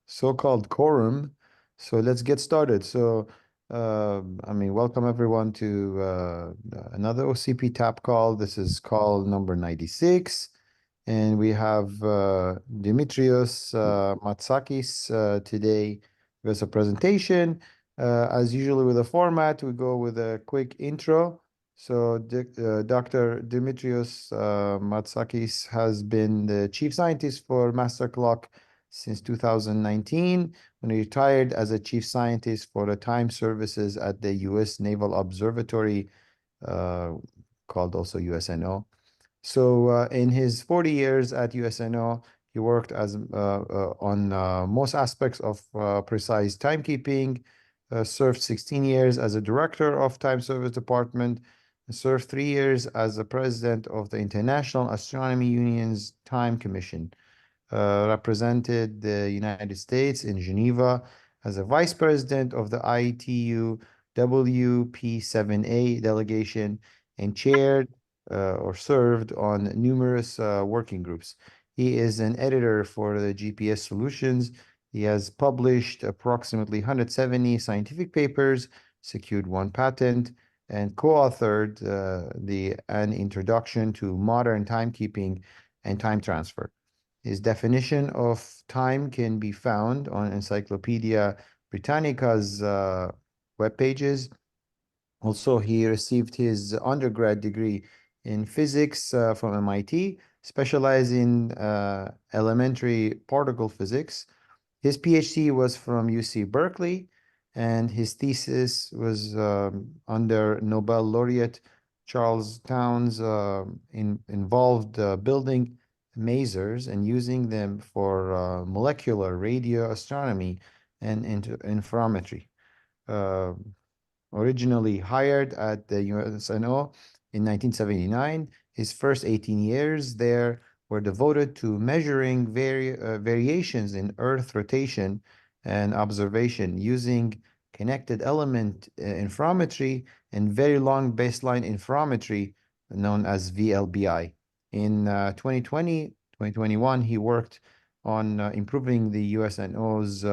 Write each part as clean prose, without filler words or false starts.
so-called quorum. So let's get started. Welcome everyone to another OCP tap call. This is call number 96. And we have Demetrios Matsakis today with us a presentation. As usually with the format, we go with a quick intro. So Dr. Demetrios Matsakis has been the chief scientist for Masterclock since 2019, when he retired as a chief scientist for the time services at the US Naval Observatory, uh, called also USNO. So in his 40 years at USNO, he worked on most aspects of precise timekeeping, served 16 years as a director of Time Service Department, and served 3 years as the president of the International Astronomy Union's Time Commission, represented the United States in Geneva as a vice president of the ITU WP7A delegation, and chaired or served on numerous working groups. He is an editor for the GPS Solutions. He has published approximately 170 scientific papers, secured 1 patent, and co-authored an introduction to modern timekeeping and time transfer. His definition of time can be found on Encyclopedia Britannica's web pages. Also, he received his undergrad degree in physics from MIT, specialized in elementary particle physics. His PhD was from UC Berkeley, and his thesis was under Nobel laureate Charles Townes, involved building masers and using them for molecular radio astronomy and interferometry. Uh, Originally hired at the USNO in 1979, his first 18 years there were devoted to measuring variations in Earth rotation and observation using connected element interferometry and very long baseline interferometry, known as VLBI. In 2021, he worked on improving the USNO's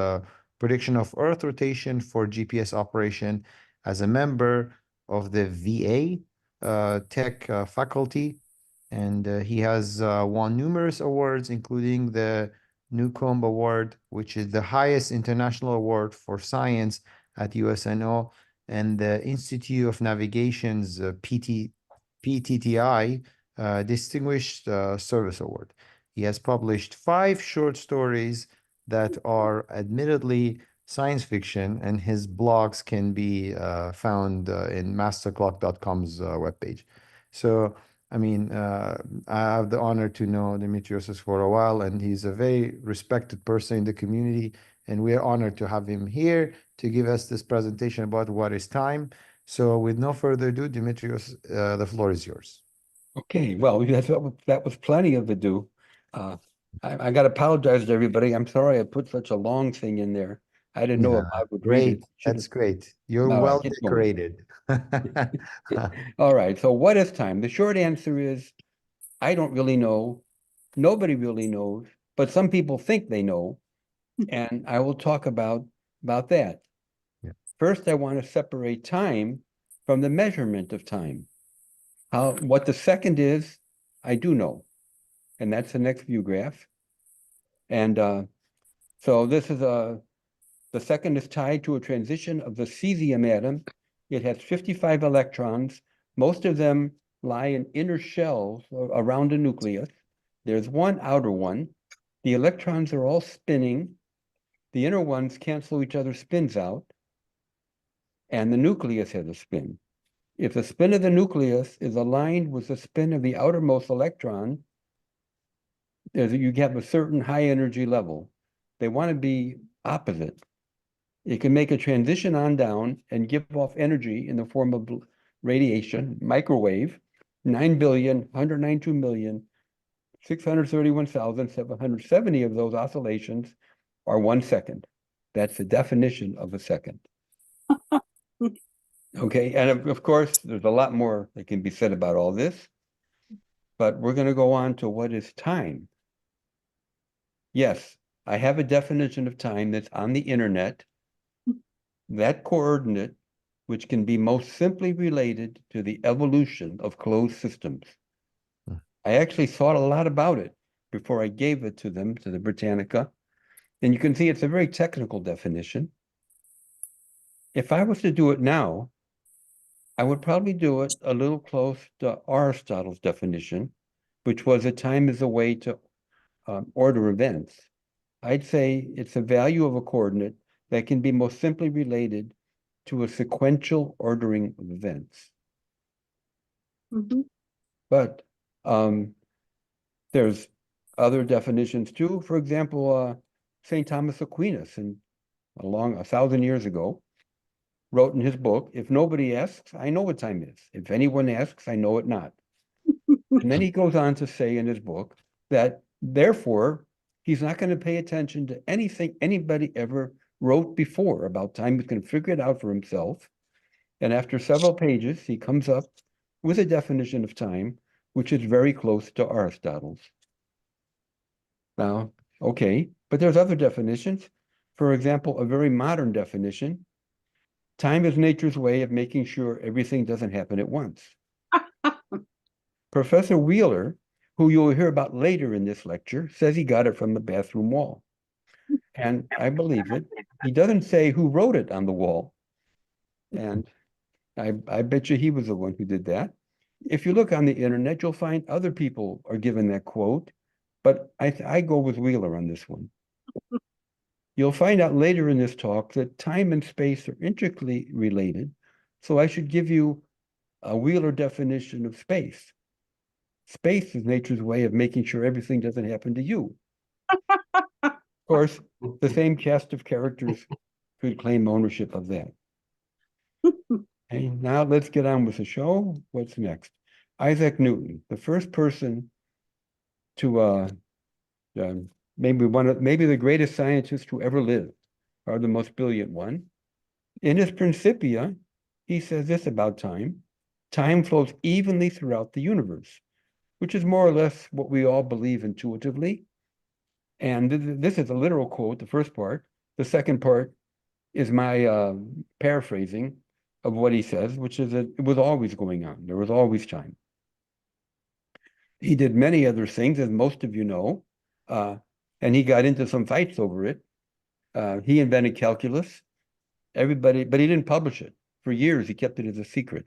prediction of Earth rotation for GPS operation as a member of the VA tech faculty, and he has won numerous awards, including the Newcomb Award, which is the highest international award for science at USNO, and the Institute of Navigation's PTTI Distinguished Service Award. He has published 5 short stories that are admittedly science fiction, and his blogs can be found in masterclock.com's webpage. So, I have the honor to know Demetrios for a while, and he's a very respected person in the community, and we're honored to have him here to give us this presentation about what is time. So, with no further ado, Demetrios, the floor is yours. Okay, well, that was plenty of ado. I got to apologize to everybody. I'm sorry I put such a long thing in there. I didn't know if I would read Great. it. That's great. You're All right, well keep going. decorated. All right, so what is time? The short answer is I don't really know. Nobody really knows, but some people think they know, and I will talk about that. Yeah. First, I want to separate time from the measurement of time. What the second is, I do know, and that's the next view graph. And so this is the second is tied to a transition of the cesium atom. It has 55 electrons. Most of them lie in inner shells around the nucleus. There's one outer one. The electrons are all spinning. The inner ones cancel each other's spins out. And the nucleus has a spin. If the spin of the nucleus is aligned with the spin of the outermost electron, you have a certain high energy level. They want to be opposite. It can make a transition on down and give off energy in the form of radiation, microwave, 9,192,631,770 of those oscillations are 1 second. That's the definition of a second. Okay, and of course, there's a lot more that can be said about all this, but we're going to go on to what is time. Yes, I have a definition of time that's on the internet. That coordinate, which can be most simply related to the evolution of closed systems. I actually thought a lot about it before I gave it to them, to the Britannica. And you can see it's a very technical definition. If I was to do it now, I would probably do it a little close to Aristotle's definition, which was that time is a way to order events. I'd say it's a value of a coordinate that can be most simply related to a sequential ordering of events. Mhm. But there's other definitions too. For example, St. Thomas Aquinas, and along 1,000 years ago, wrote in his book, if nobody asks, I know what time is. If anyone asks, I know it not. And then he goes on to say in his book that therefore, he's not going to pay attention to anything anybody ever wrote before about time. He's going to figure it out for himself. And after several pages, he comes up with a definition of time, which is very close to Aristotle's. Now, okay, but there's other definitions. For example, a very modern definition, time is nature's way of making sure everything doesn't happen at once. Professor Wheeler, who you'll hear about later in this lecture, says he got it from the bathroom wall. And I believe it. He doesn't say who wrote it on the wall. And I bet you he was the one who did that. If you look on the internet, you'll find other people are given that quote, but I go with Wheeler on this one. You'll find out later in this talk that time and space are intricately related, so I should give you a Wheeler definition of space. Space is nature's way of making sure everything doesn't happen to you. Of course, the same cast of characters could claim ownership of that. And now let's get on with the show. What's next? Isaac Newton, the first person to maybe the greatest scientist who ever lived, or the most brilliant one. In his Principia, he says this about time. Time flows evenly throughout the universe, which is more or less what we all believe intuitively. And this is a literal quote, the first part. The second part is my paraphrasing of what he says, which is that it was always going on. There was always time. He did many other things, as most of you know, and he got into some fights over it. He invented calculus. But he didn't publish it. For years, he kept it as a secret.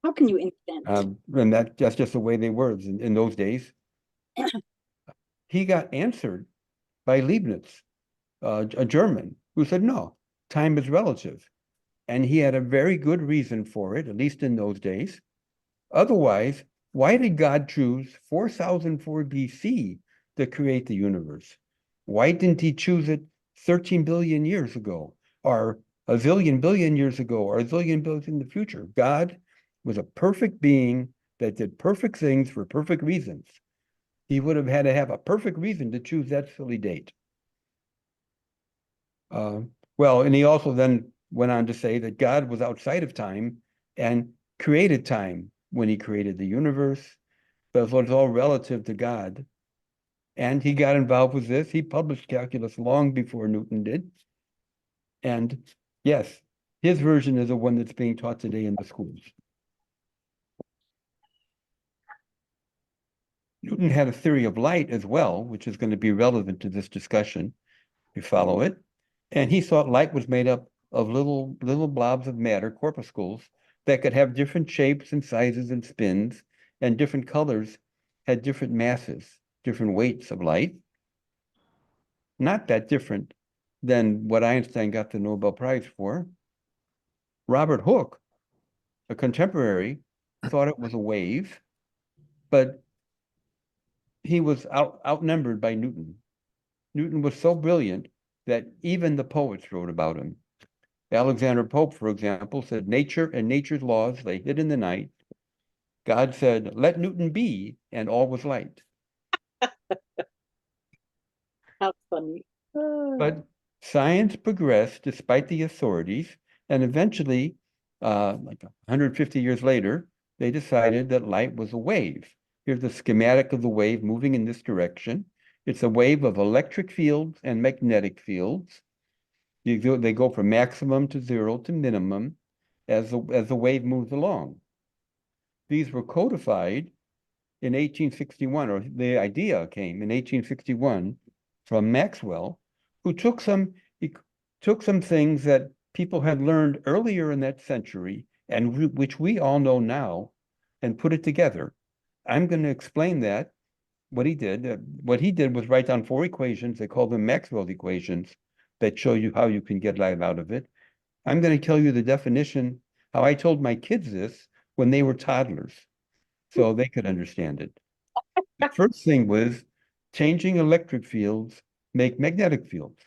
How can you invent? And that's just the way they were in those days. He got answered by Leibniz, a German, who said, no, time is relative. And he had a very good reason for it, at least in those days. Otherwise, why did God choose 4004 BC to create the universe? Why didn't he choose it 13 billion years ago, or a zillion billion years ago, or a zillion billion in the future? God was a perfect being that did perfect things for perfect reasons. He would have had to have a perfect reason to choose that silly date. Well, and he also then went on to say that God was outside of time and created time when he created the universe, but it was all relative to God. And he got involved with this. He published calculus long before Newton did. And yes, his version is the one that's being taught today in the schools. Newton had a theory of light as well, which is going to be relevant to this discussion. You follow it? And he thought light was made up of little blobs of matter, corpuscles, that could have different shapes and sizes and spins, and different colors had different masses, different weights of light. Not that different than what Einstein got the Nobel Prize for. Robert Hooke, a contemporary, thought it was a wave, but he was outnumbered by Newton. Newton was so brilliant that even the poets wrote about him. Alexander Pope, for example, said, nature and nature's laws lay hid in the night. God said, let Newton be, and all was light. How funny. But science progressed despite the authorities, and eventually, like 150 years later, they decided that light was a wave. Here's the schematic of the wave moving in this direction. It's a wave of electric fields and magnetic fields. They go from maximum to zero to minimum as the wave moves along. These were codified in 1861, or the idea came in 1861 from Maxwell, who took some things that people had learned earlier in that century and which we all know now, and put it together. I'm going to explain that, what he did. What he did was write down 4 equations. They call them Maxwell's equations that show you how you can get light out of it. I'm going to tell you the definition, how I told my kids this when they were toddlers, so they could understand it. The first thing was changing electric fields make magnetic fields.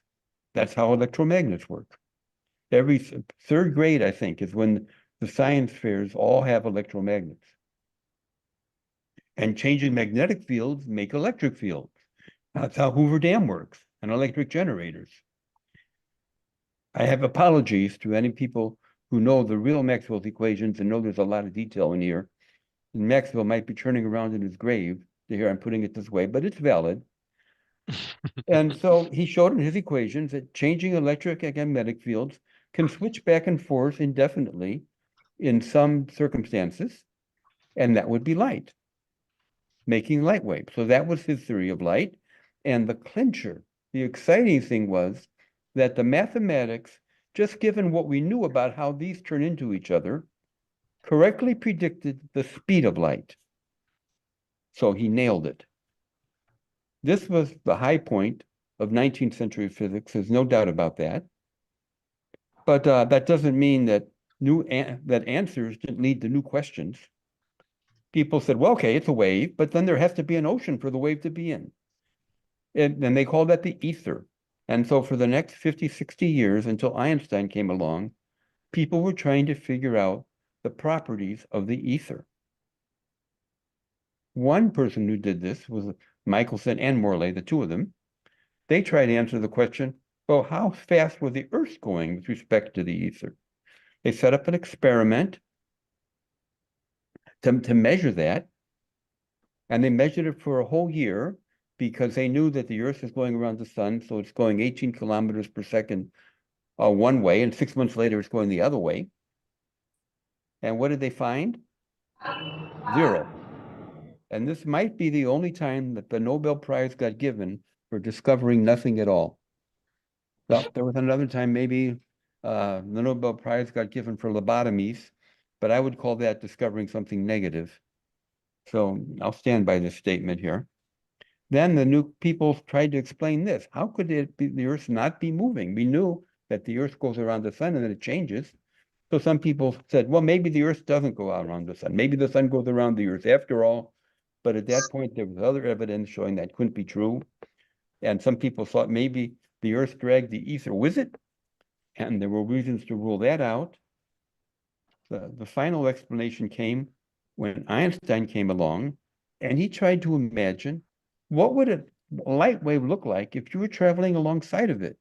That's how electromagnets work. Every 3rd grade, I think, is when the science fairs all have electromagnets. And changing magnetic fields make electric fields. That's how Hoover Dam works, and electric generators. I have apologies to any people who know the real Maxwell's equations and know there's a lot of detail in here. And Maxwell might be turning around in his grave to hear I'm putting it this way, but it's valid. And so he showed in his equations that changing electric and magnetic fields can switch back and forth indefinitely in some circumstances, and that would be light, making light waves. So that was his theory of light. And the clincher, the exciting thing was that the mathematics, just given what we knew about how these turn into each other, correctly predicted the speed of light. So he nailed it. This was the high point of 19th century physics. There's no doubt about that. But that doesn't mean that that answers didn't lead to new questions. People said, well, okay, it's a wave, but then there has to be an ocean for the wave to be in. And they called that the ether. And so for the next 50, 60 years, until Einstein came along, people were trying to figure out the properties of the ether. One person who did this was Michelson and Morley, the 2 of them. They tried to answer the question, well, how fast was the Earth going with respect to the ether? They set up an experiment to measure that, and they measured it for a whole year because they knew that the Earth is going around the sun, so it's going 18 kilometers per second one way, and 6 months later it's going the other way. And what did they find? 0. And this might be the only time that the Nobel Prize got given for discovering nothing at all. Well, there was another time maybe the Nobel Prize got given for lobotomies, but I would call that discovering something negative. So I'll stand by this statement here. Then the new people tried to explain this. How could the Earth not be moving? We knew that the Earth goes around the sun and then it changes. So some people said, well, maybe the Earth doesn't go out around the sun. Maybe the sun goes around the Earth after all. But at that point, there was other evidence showing that couldn't be true. And some people thought maybe the Earth dragged the ether with it. And there were reasons to rule that out. The final explanation came when Einstein came along, and he tried to imagine what would a light wave look like if you were traveling alongside of it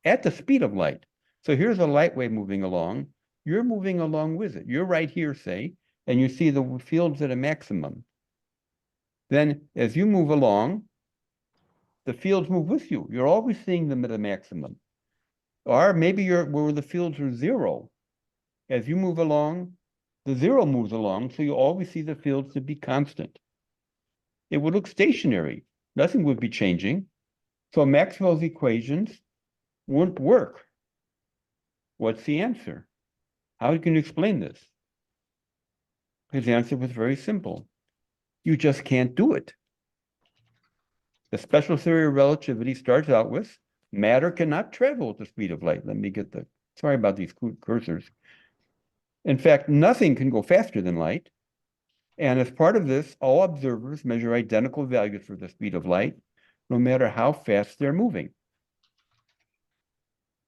at the speed of light. So here's a light wave moving along. You're moving along with it. You're right here, say, and you see the fields at a maximum. Then as you move along, the fields move with you. You're always seeing them at a maximum. Or maybe you're where the fields are 0. As you move along, the 0 moves along, so you always see the fields to be constant. It would look stationary. Nothing would be changing. So Maxwell's equations wouldn't work. What's the answer? How can you explain this? His answer was very simple. You just can't do it. The special theory of relativity starts out with matter cannot travel at the speed of light. Let me get sorry about these cursors. In fact, nothing can go faster than light. And as part of this, all observers measure identical values for the speed of light, no matter how fast they're moving.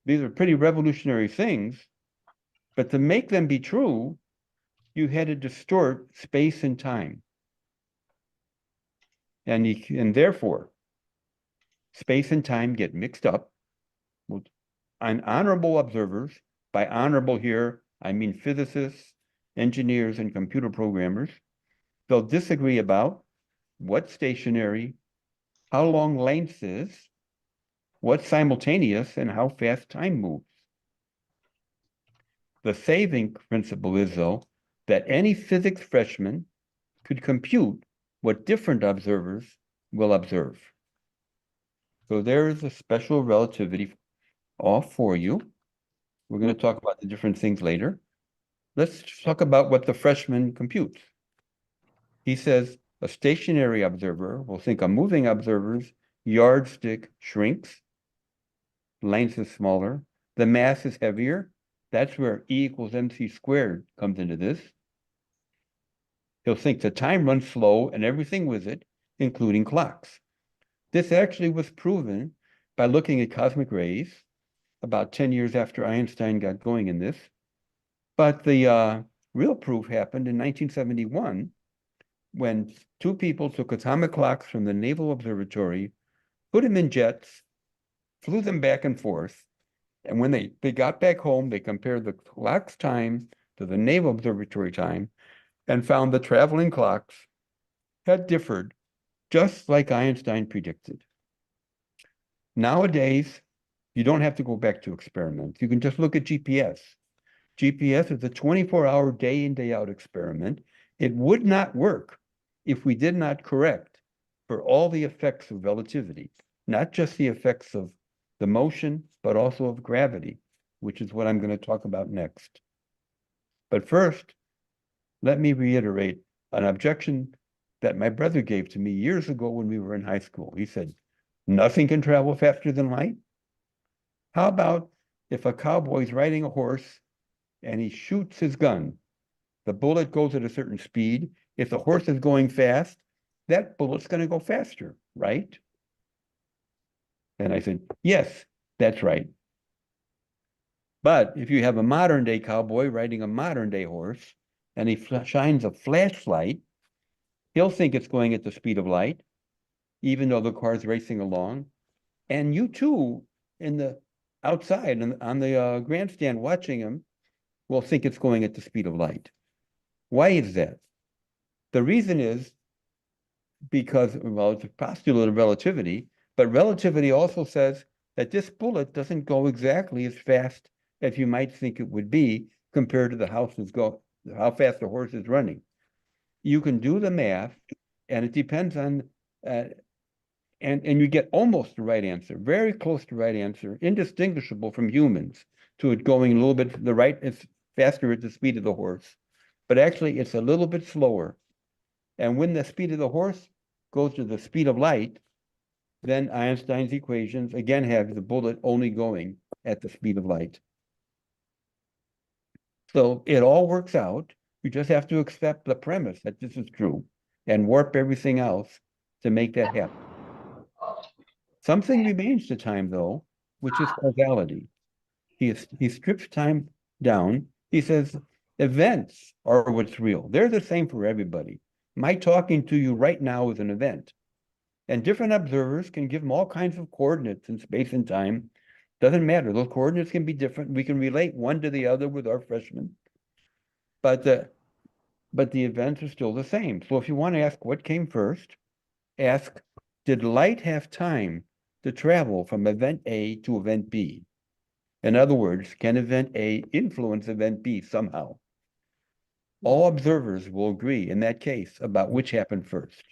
These are pretty revolutionary things, but to make them be true, you had to distort space and time. And therefore, space and time get mixed up. And honorable observers, by honorable here, I mean physicists, engineers, and computer programmers, they'll disagree about what's stationary, how long length is, what's simultaneous, and how fast time moves. The saving principle is, though, that any physics freshman could compute what different observers will observe. So there is a special relativity all for you. We're going to talk about the different things later. Let's talk about what the freshman computes. He says a stationary observer will think a moving observer's yardstick shrinks, length is smaller, the mass is heavier. That's where E equals mc squared comes into this. He'll think the time runs slow and everything with it, including clocks. This actually was proven by looking at cosmic rays about 10 years after Einstein got going in this. But the real proof happened in 1971 when two people took atomic clocks from the Naval Observatory, put them in jets, flew them back and forth. And when they got back home, they compared the clock's time to the Naval Observatory time and found the traveling clocks had differed, just like Einstein predicted. Nowadays, you don't have to go back to experiments. You can just look at GPS. GPS is a 24-hour day in, day out experiment. It would not work if we did not correct for all the effects of relativity, not just the effects of the motion, but also of gravity, which is what I'm going to talk about next. But first, let me reiterate an objection that my brother gave to me years ago when we were in high school. He said, nothing can travel faster than light. How about if a cowboy's riding a horse and he shoots his gun? The bullet goes at a certain speed. If the horse is going fast, that bullet's going to go faster, right? And I said, yes, that's right. But if you have a modern day cowboy riding a modern day horse and he shines a flashlight, he'll think it's going at the speed of light, even though the car's racing along. And you too, in the outside and on the grandstand watching him, will think it's going at the speed of light. Why is that? The reason is because, well, it's a postulate of relativity, but relativity also says that this bullet doesn't go exactly as fast as you might think it would be compared to how fast the horse is running. You can do the math, and it depends on, and you get almost the right answer, very close to the right answer, indistinguishable from humans, to it going a little bit the right, it's faster at the speed of the horse, but actually it's a little bit slower. And when the speed of the horse goes to the speed of light, then Einstein's equations again have the bullet only going at the speed of light. So it all works out. You just have to accept the premise that this is true and warp everything else to make that happen. Something remains to time, though, which is causality. He strips time down. He says events are what's real. They're the same for everybody. My talking to you right now is an event. And different observers can give them all kinds of coordinates in space and time. Doesn't matter. Those coordinates can be different. We can relate one to the other with our freshmen. But the events are still the same. So if you want to ask what came first, ask, did light have time to travel from event A to event B? In other words, can event A influence event B somehow? All observers will agree in that case about which happened first.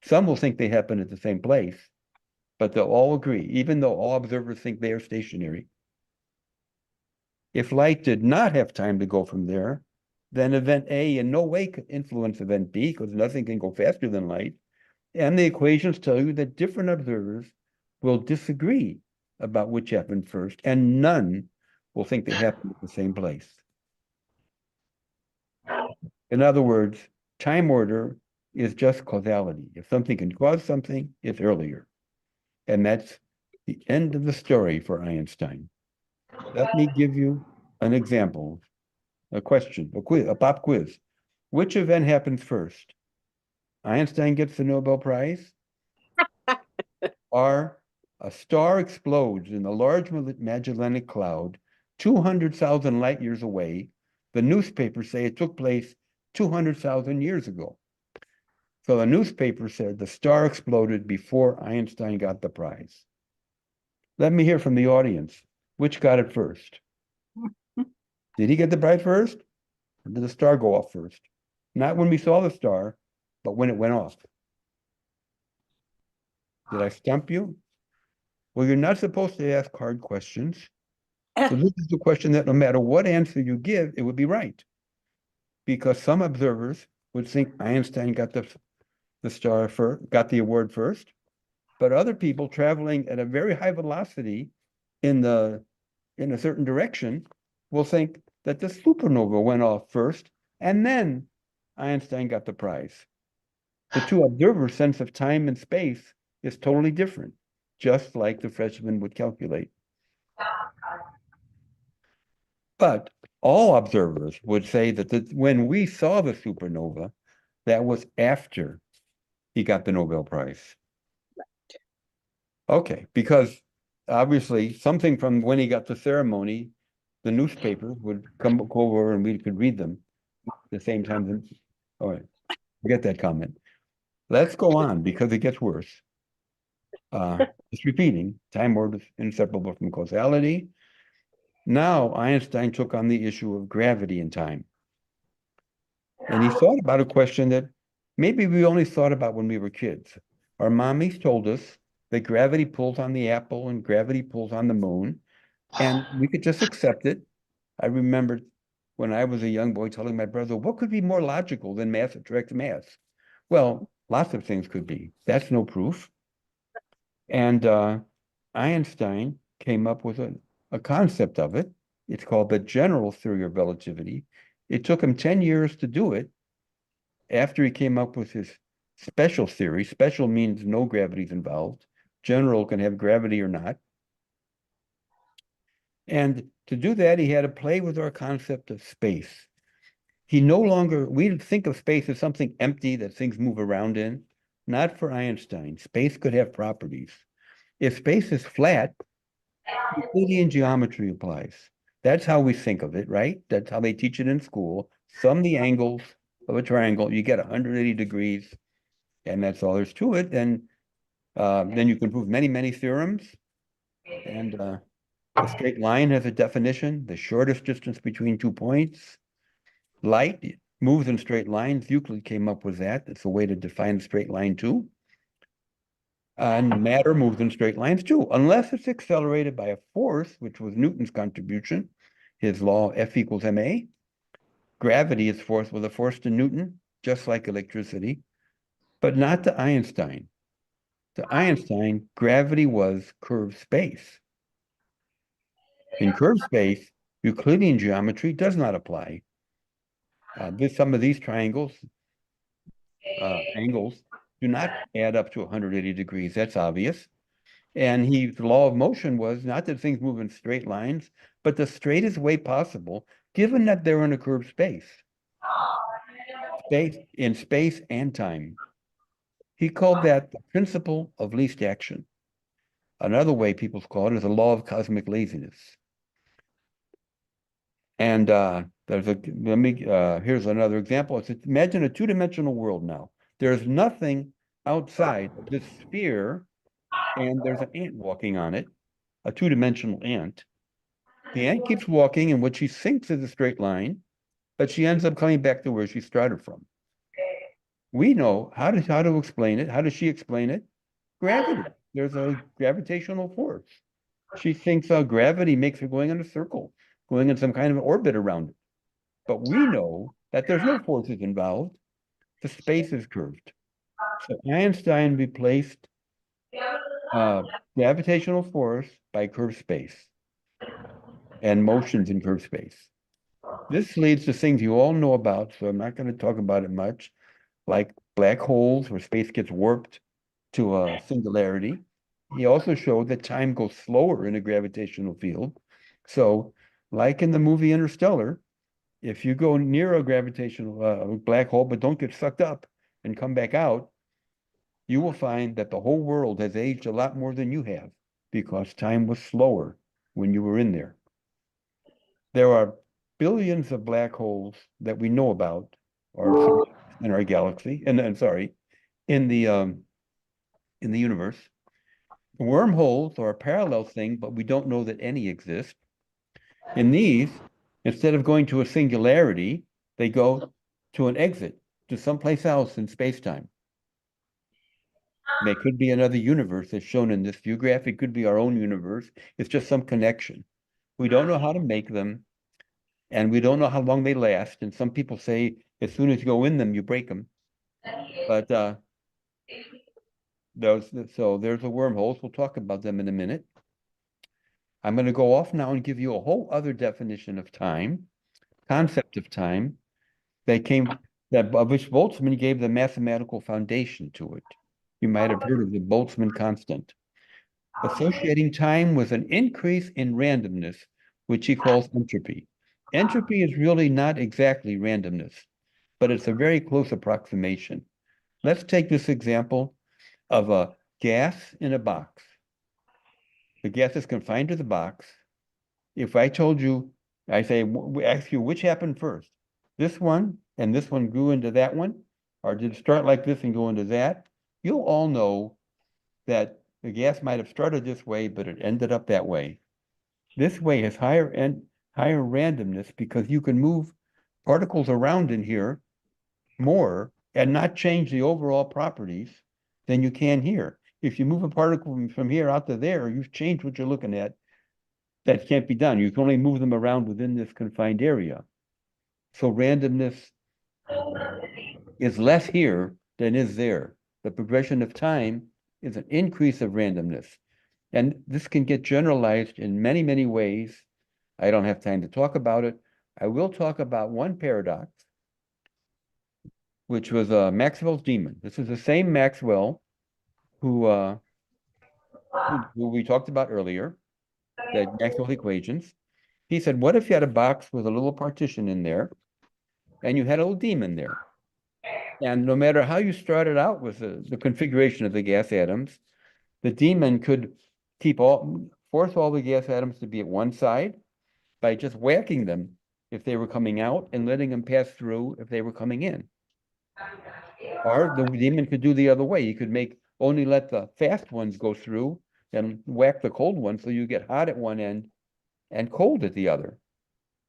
Some will think they happen at the same place, but they'll all agree, even though all observers think they are stationary. If light did not have time to go from there, then event A in no way could influence event B because nothing can go faster than light. And the equations tell you that different observers will disagree about which happened first, and none will think they happened at the same place. In other words, time order is just causality. If something can cause something, it's earlier. And that's the end of the story for Einstein. Let me give you an example, a question, a quiz, a pop quiz. Which event happens first? Einstein gets the Nobel Prize? Or a star explodes in the Large Magellanic Cloud 200,000 light years away. The newspapers say it took place 200,000 years ago. So the newspaper said the star exploded before Einstein got the prize. Let me hear from the audience. Which got it first? Did he get the prize first? Or did the star go off first? Not when we saw the star, but when it went off. Did I stump you? Well, you're not supposed to ask hard questions. So this is the question that no matter what answer you give, it would be right. Because some observers would think Einstein got the star first, got the award first, but other people traveling at a very high velocity in a certain direction will think that the supernova went off first, and then Einstein got the prize. The two observers' sense of time and space is totally different, just like the freshman would calculate. But all observers would say that when we saw the supernova, that was after he got the Nobel Prize. Okay, because obviously something from when he got the ceremony, the newspaper would come over and we could read them at the same time. All right, forget that comment. Let's go on because it gets worse. It's repeating. Time word is inseparable from causality. Now Einstein took on the issue of gravity and time. And he thought about a question that maybe we only thought about when we were kids. Our mommies told us that gravity pulls on the apple and gravity pulls on the moon, and we could just accept it. I remember when I was a young boy telling my brother, what could be more logical than mass attracts mass? Well, lots of things could be. That's no proof. And Einstein came up with a concept of it. It's called the general theory of relativity. It took him 10 years to do it after he came up with his special theory. Special means no gravity is involved. General can have gravity or not. And to do that, he had to play with our concept of space. We think of space as something empty that things move around in. Not for Einstein. Space could have properties. If space is flat, Euclidean geometry applies. That's how we think of it, right? That's how they teach it in school. Sum the angles of a triangle, you get 180 degrees, and that's all there's to it. And then you can prove many, many theorems. And a straight line has a definition, the shortest distance between 2 points. Light moves in straight lines. Euclid came up with that. It's a way to define a straight line too. And matter moves in straight lines too, unless it's accelerated by a force, which was Newton's contribution, his law F equals ma. Gravity is force with a force to Newton, just like electricity, but not to Einstein. To Einstein, gravity was curved space. In curved space, Euclidean geometry does not apply. Some of these triangles, angles, do not add up to 180 degrees. That's obvious. And the law of motion was not that things move in straight lines, but the straightest way possible, given that they're in a curved space. In space and time. He called that the principle of least action. Another way people call it is the law of cosmic laziness. And here's another example. Imagine a two-dimensional world now. There's nothing outside of this sphere, and there's an ant walking on it, a two-dimensional ant. The ant keeps walking in what she thinks is a straight line, but she ends up coming back to where she started from. We know how to explain it. How does she explain it? Gravity. There's a gravitational force. She thinks gravity makes her going in a circle, going in some kind of orbit around it. But we know that there's no forces involved. The space is curved. So Einstein replaced gravitational force by curved space and motions in curved space. This leads to things you all know about, so I'm not going to talk about it much, like black holes where space gets warped to a singularity. He also showed that time goes slower in a gravitational field. So, like in the movie Interstellar, if you go near a gravitational black hole but don't get sucked up and come back out, you will find that the whole world has aged a lot more than you have because time was slower when you were in there. There are billions of black holes that we know about in our galaxy, and sorry, in the universe. Wormholes are a parallel thing, but we don't know that any exist. In these, instead of going to a singularity, they go to an exit, to someplace else in space-time. There could be another universe as shown in this view graph. It could be our own universe. It's just some connection. We don't know how to make them, and we don't know how long they last. And some people say as soon as you go in them, you break them. But there's the wormholes. We'll talk about them in a minute. I'm going to go off now and give you a whole other definition of time, concept of time, of which Boltzmann gave the mathematical foundation to it. You might have heard of the Boltzmann constant, associating time with an increase in randomness, which he calls entropy. Entropy is really not exactly randomness, but it's a very close approximation. Let's take this example of a gas in a box. The gas is confined to the box. If I told you, I ask you, which happened first? This one and this one grew into that one? Or did it start like this and go into that? You'll all know that the gas might have started this way, but it ended up that way. This way has higher randomness because you can move particles around in here more and not change the overall properties than you can here. If you move a particle from here out to there, you've changed what you're looking at. That can't be done. You can only move them around within this confined area. So randomness is less here than is there. The progression of time is an increase of randomness. And this can get generalized in many, many ways. I don't have time to talk about it. I will talk about one paradox, which was Maxwell's demon. This is the same Maxwell who we talked about earlier, the Maxwell equations. He said, what if you had a box with a little partition in there and you had a little demon there? And no matter how you started out with the configuration of the gas atoms, the demon could force all the gas atoms to be at one side by just whacking them if they were coming out and letting them pass through if they were coming in. Or the demon could do the other way. You could only let the fast ones go through and whack the cold ones so you get hot at one end and cold at the other.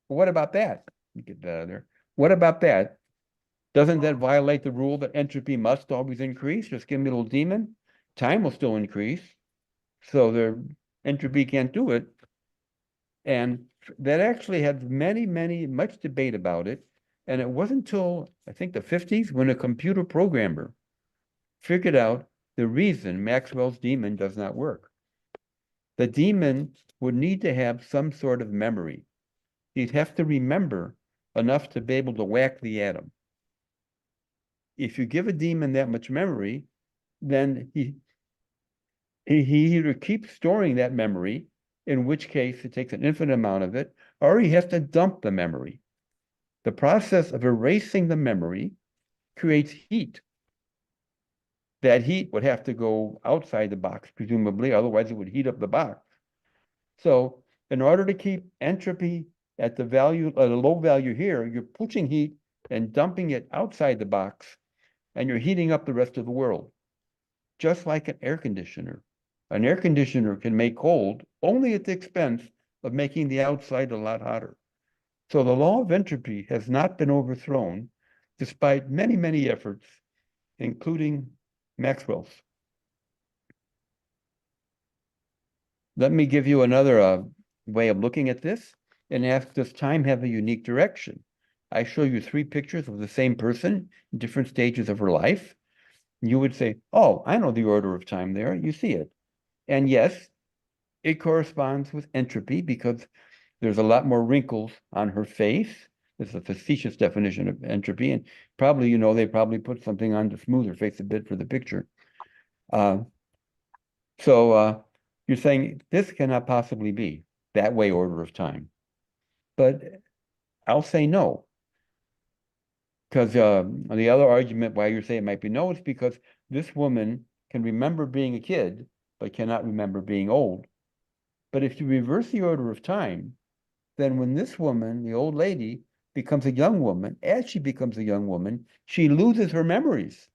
Well, what about that? You get that out of there. What about that? Doesn't that violate the rule that entropy must always increase? Just give me a little demon, time will still increase. So the entropy can't do it. And that actually had much debate about it. And it wasn't until, I think, the 50s when a computer programmer figured out the reason Maxwell's demon does not work. The demon would need to have some sort of memory. He'd have to remember enough to be able to whack the atom. If you give a demon that much memory, then he either keeps storing that memory, in which case it takes an infinite amount of it, or he has to dump the memory. The process of erasing the memory creates heat. That heat would have to go outside the box, presumably, otherwise it would heat up the box. So in order to keep entropy at the low value here, you're pushing heat and dumping it outside the box, and you're heating up the rest of the world. Just like an air conditioner. An air conditioner can make cold only at the expense of making the outside a lot hotter. So the law of entropy has not been overthrown despite many, many efforts, including Maxwell's. Let me give you another way of looking at this and ask, does time have a unique direction? I show you 3 pictures of the same person in different stages of her life. You would say, oh, I know the order of time there. You see it. And yes, it corresponds with entropy because there's a lot more wrinkles on her face. It's a facetious definition of entropy. And probably, they probably put something on to smooth her face a bit for the picture. So you're saying this cannot possibly be that way order of time. But I'll say no. Because the other argument why you say it might be no is because this woman can remember being a kid, but cannot remember being old. But if you reverse the order of time, then when this woman, the old lady, becomes a young woman, as she becomes a young woman, she loses her memories.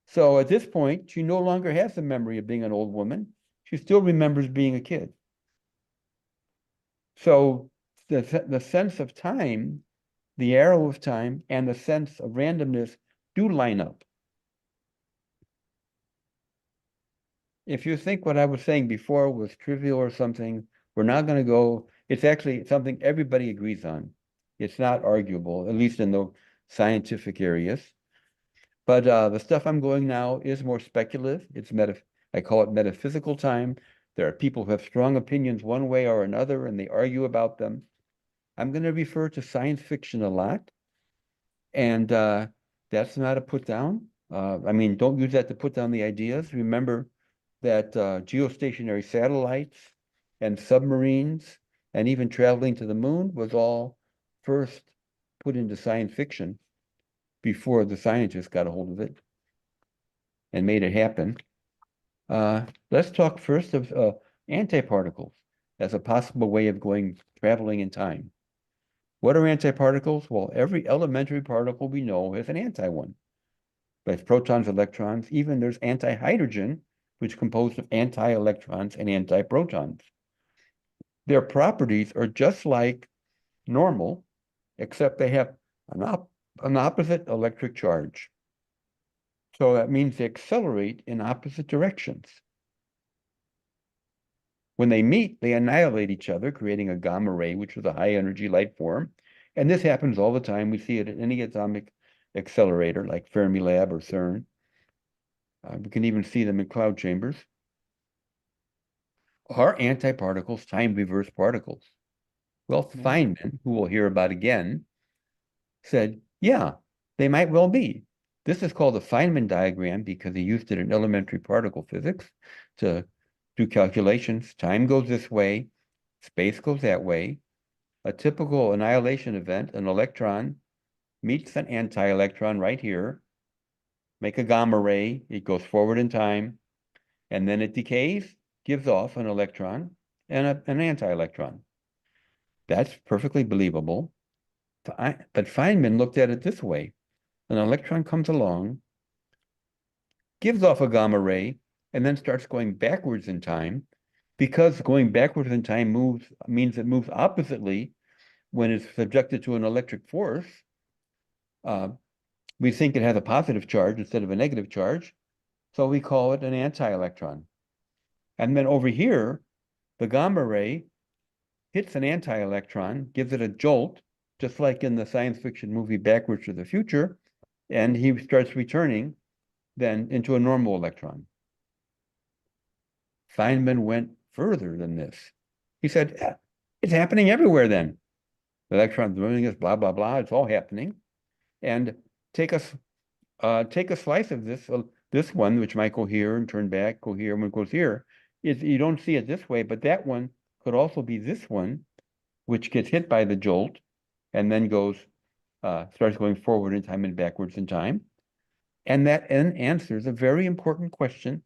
So at this point, she no longer has the memory of being an old woman. She still remembers being a kid. So the sense of time, the arrow of time, and the sense of randomness do line up. If you think what I was saying before was trivial or something, we're not going to go. It's actually something everybody agrees on. It's not arguable, at least in the scientific areas. But the stuff I'm going now is more speculative. I call it metaphysical time. There are people who have strong opinions one way or another, and they argue about them. I'm going to refer to science fiction a lot, and that's not a put down. I mean, don't use that to put down the ideas. Remember that geostationary satellites and submarines and even traveling to the moon was all first put into science fiction before the scientists got a hold of it and made it happen. Let's talk first of antiparticles as a possible way of traveling in time. What are antiparticles? Well, every elementary particle we know has an anti one. There's protons, electrons, even there's anti-hydrogen, which is composed of anti-electrons and anti-protons. Their properties are just like normal, except they have an opposite electric charge. So that means they accelerate in opposite directions. When they meet, they annihilate each other, creating a gamma ray, which is a high energy light form. And this happens all the time. We see it at any atomic accelerator like Fermilab or CERN. We can even see them in cloud chambers. Are antiparticles time reverse particles? Well, Feynman, who we'll hear about again, said, yeah, they might well be. This is called the Feynman diagram because he used it in elementary particle physics to do calculations. Time goes this way, space goes that way. A typical annihilation event, an electron meets an anti-electron right here, make a gamma ray, it goes forward in time, and then it decays, gives off an electron and an anti-electron. That's perfectly believable. But Feynman looked at it this way. An electron comes along, gives off a gamma ray, and then starts going backwards in time. Because going backwards in time means it moves oppositely when it's subjected to an electric force, we think it has a positive charge instead of a negative charge. So we call it an anti-electron. And then over here, the gamma ray hits an anti-electron, gives it a jolt, just like in the science fiction movie Backwards to the Future, and he starts returning then into a normal electron. Feynman went further than this. He said, it's happening everywhere then. The electrons moving us, blah, blah, blah, it's all happening. And take a slice of this one, which might go here and turn back, go here, when it goes here, you don't see it this way, but that one could also be this one, which gets hit by the jolt and then starts going forward in time and backwards in time. And that answers a very important question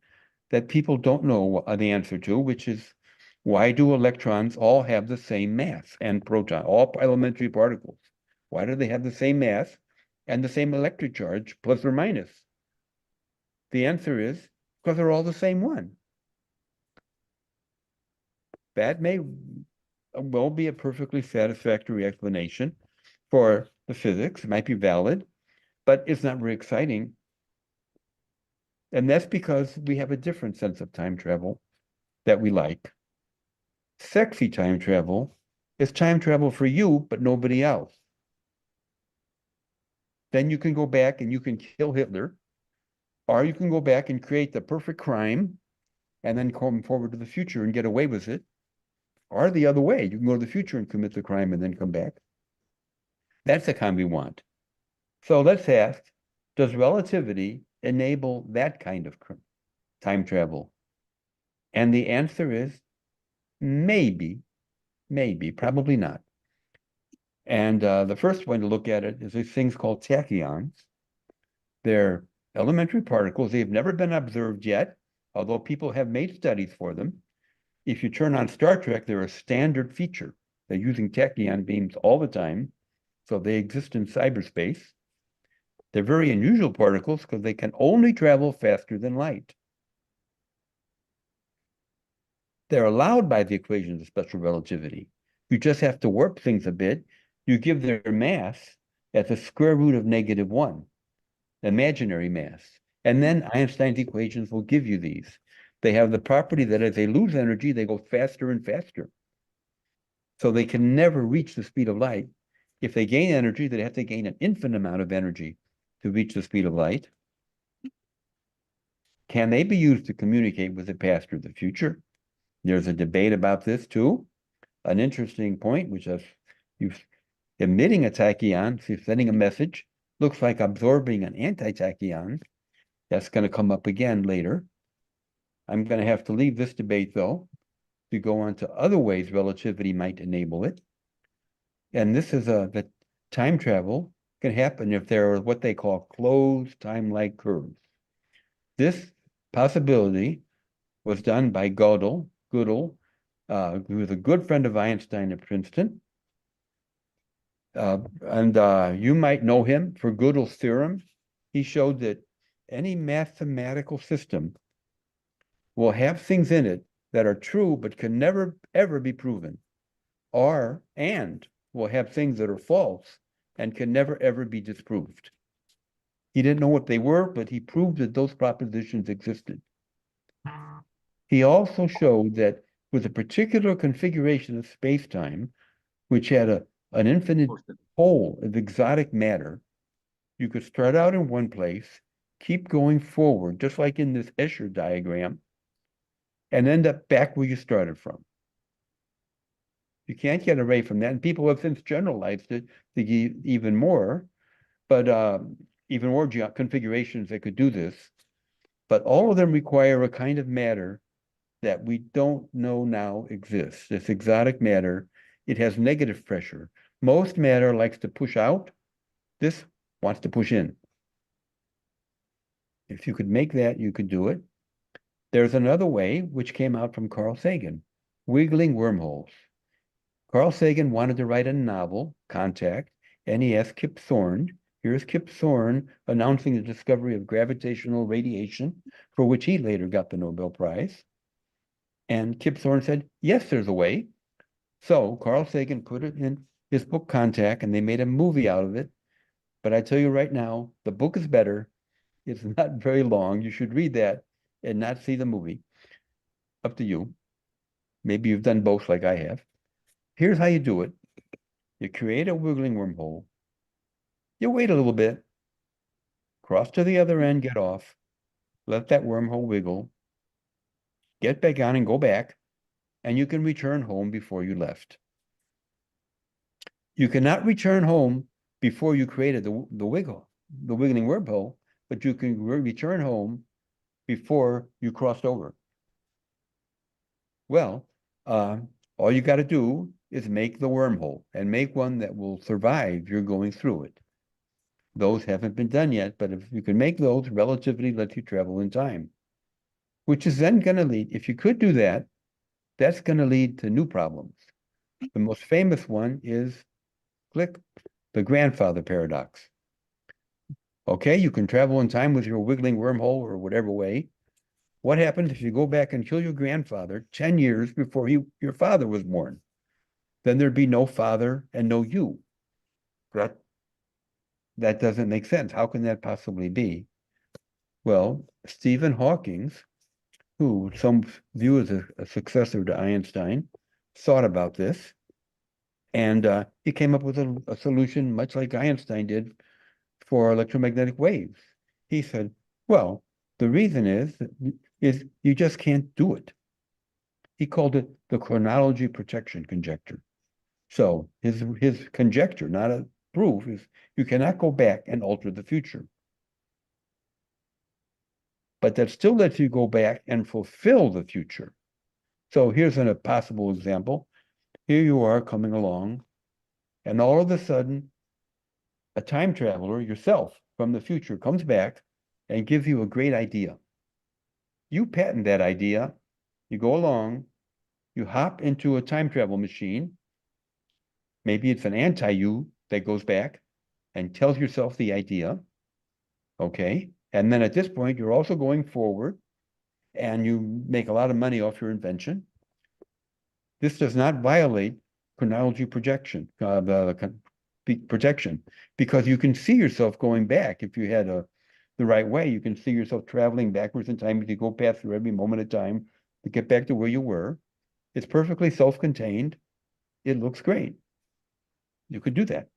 that people don't know the answer to, which is, why do electrons all have the same mass and proton, all elementary particles? Why do they have the same mass and the same electric charge, plus or minus? The answer is because they're all the same one. That may well be a perfectly satisfactory explanation for the physics. It might be valid, but it's not very exciting. And that's because we have a different sense of time travel that we like. Sexy time travel is time travel for you, but nobody else. Then you can go back and you can kill Hitler, or you can go back and create the perfect crime and then come forward to the future and get away with it. Or the other way, you can go to the future and commit the crime and then come back. That's the kind we want. So let's ask, does relativity enable that kind of time travel? And the answer is maybe, probably not. And the first one to look at it is these things called tachyons. They're elementary particles. They've never been observed yet, although people have made studies for them. If you turn on Star Trek, they're a standard feature. They're using tachyon beams all the time, so they exist in cyberspace. They're very unusual particles because they can only travel faster than light. They're allowed by the equations of special relativity. You just have to warp things a bit. You give their mass at the square root of -1, imaginary mass. And then Einstein's equations will give you these. They have the property that as they lose energy, they go faster and faster. So they can never reach the speed of light. If they gain energy, they have to gain an infinite amount of energy to reach the speed of light. Can they be used to communicate with the past or the future? There's a debate about this too. An interesting point, which is you're emitting a tachyon, so you're sending a message, looks like absorbing an anti-tachyon. That's going to come up again later. I'm going to have to leave this debate, though, to go on to other ways relativity might enable it. And this is that time travel can happen if there are what they call closed time-like curves. This possibility was done by Gödel, who was a good friend of Einstein at Princeton. You might know him for Gödel's theorem. He showed that any mathematical system will have things in it that are true but can never, ever be proven, and will have things that are false and can never, ever be disproved. He didn't know what they were, but he proved that those propositions existed. He also showed that with a particular configuration of space-time, which had an infinite whole of exotic matter, you could start out in one place, keep going forward, just like in this Escher diagram, and end up back where you started from. You can't get away from that. And people have since generalized it to even more, but even more configurations that could do this. But all of them require a kind of matter that we don't know now exists. This exotic matter, it has negative pressure. Most matter likes to push out. This wants to push in. If you could make that, you could do it. There's another way, which came out from Carl Sagan, wiggling wormholes. Carl Sagan wanted to write a novel, Contact, and he asked Kip Thorne. Here's Kip Thorne announcing the discovery of gravitational radiation, for which he later got the Nobel Prize. And Kip Thorne said, yes, there's a way. So Carl Sagan put it in his book Contact, and they made a movie out of it. But I tell you right now, the book is better. It's not very long. You should read that and not see the movie. Up to you. Maybe you've done both like I have. Here's how you do it. You create a wiggling wormhole. You wait a little bit. Cross to the other end, get off. Let that wormhole wiggle. Get back on and go back. And you can return home before you left. You cannot return home before you created the wiggling wormhole, but you can return home before you crossed over. Well, all you got to do is make the wormhole and make one that will survive your going through it. Those haven't been done yet, but if you can make those, relativity lets you travel in time, which is then going to lead, if you could do that, that's going to lead to new problems. The most famous one is, click, the grandfather paradox. Okay, you can travel in time with your wiggling wormhole or whatever way. What happens if you go back and kill your grandfather 10 years before your father was born? Then there'd be no father and no you. That doesn't make sense. How can that possibly be? Well, Stephen Hawking, who some view as a successor to Einstein, thought about this, and he came up with a solution much like Einstein did for electromagnetic waves. He said, well, the reason is you just can't do it. He called it the chronology protection conjecture. So his conjecture, not a proof, is you cannot go back and alter the future. But that still lets you go back and fulfill the future. So here's a possible example. Here you are coming along, and all of a sudden, a time traveler, yourself, from the future comes back and gives you a great idea. You patent that idea, you go along, you hop into a time travel machine. Maybe it's an anti-you that goes back and tells yourself the idea. Okay. And then at this point, you're also going forward and you make a lot of money off your invention. This does not violate chronology projection, projection, because you can see yourself going back. If you had the right way, you can see yourself traveling backwards in time. If you go past through every moment of time to get back to where you were, it's perfectly self-contained. It looks great. You could do that.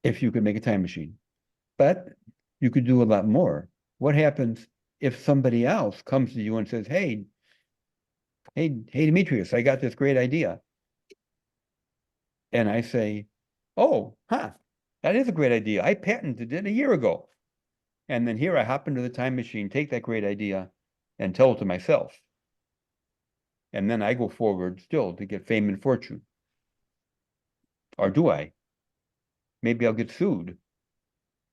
If you could make a time machine. But you could do a lot more. What happens if somebody else comes to you and says, hey, Demetrios, I got this great idea. And I say, oh, that is a great idea. I patented it a year ago. And then here I hop into the time machine, take that great idea and tell it to myself. And then I go forward still to get fame and fortune. Or do I? Maybe I'll get sued.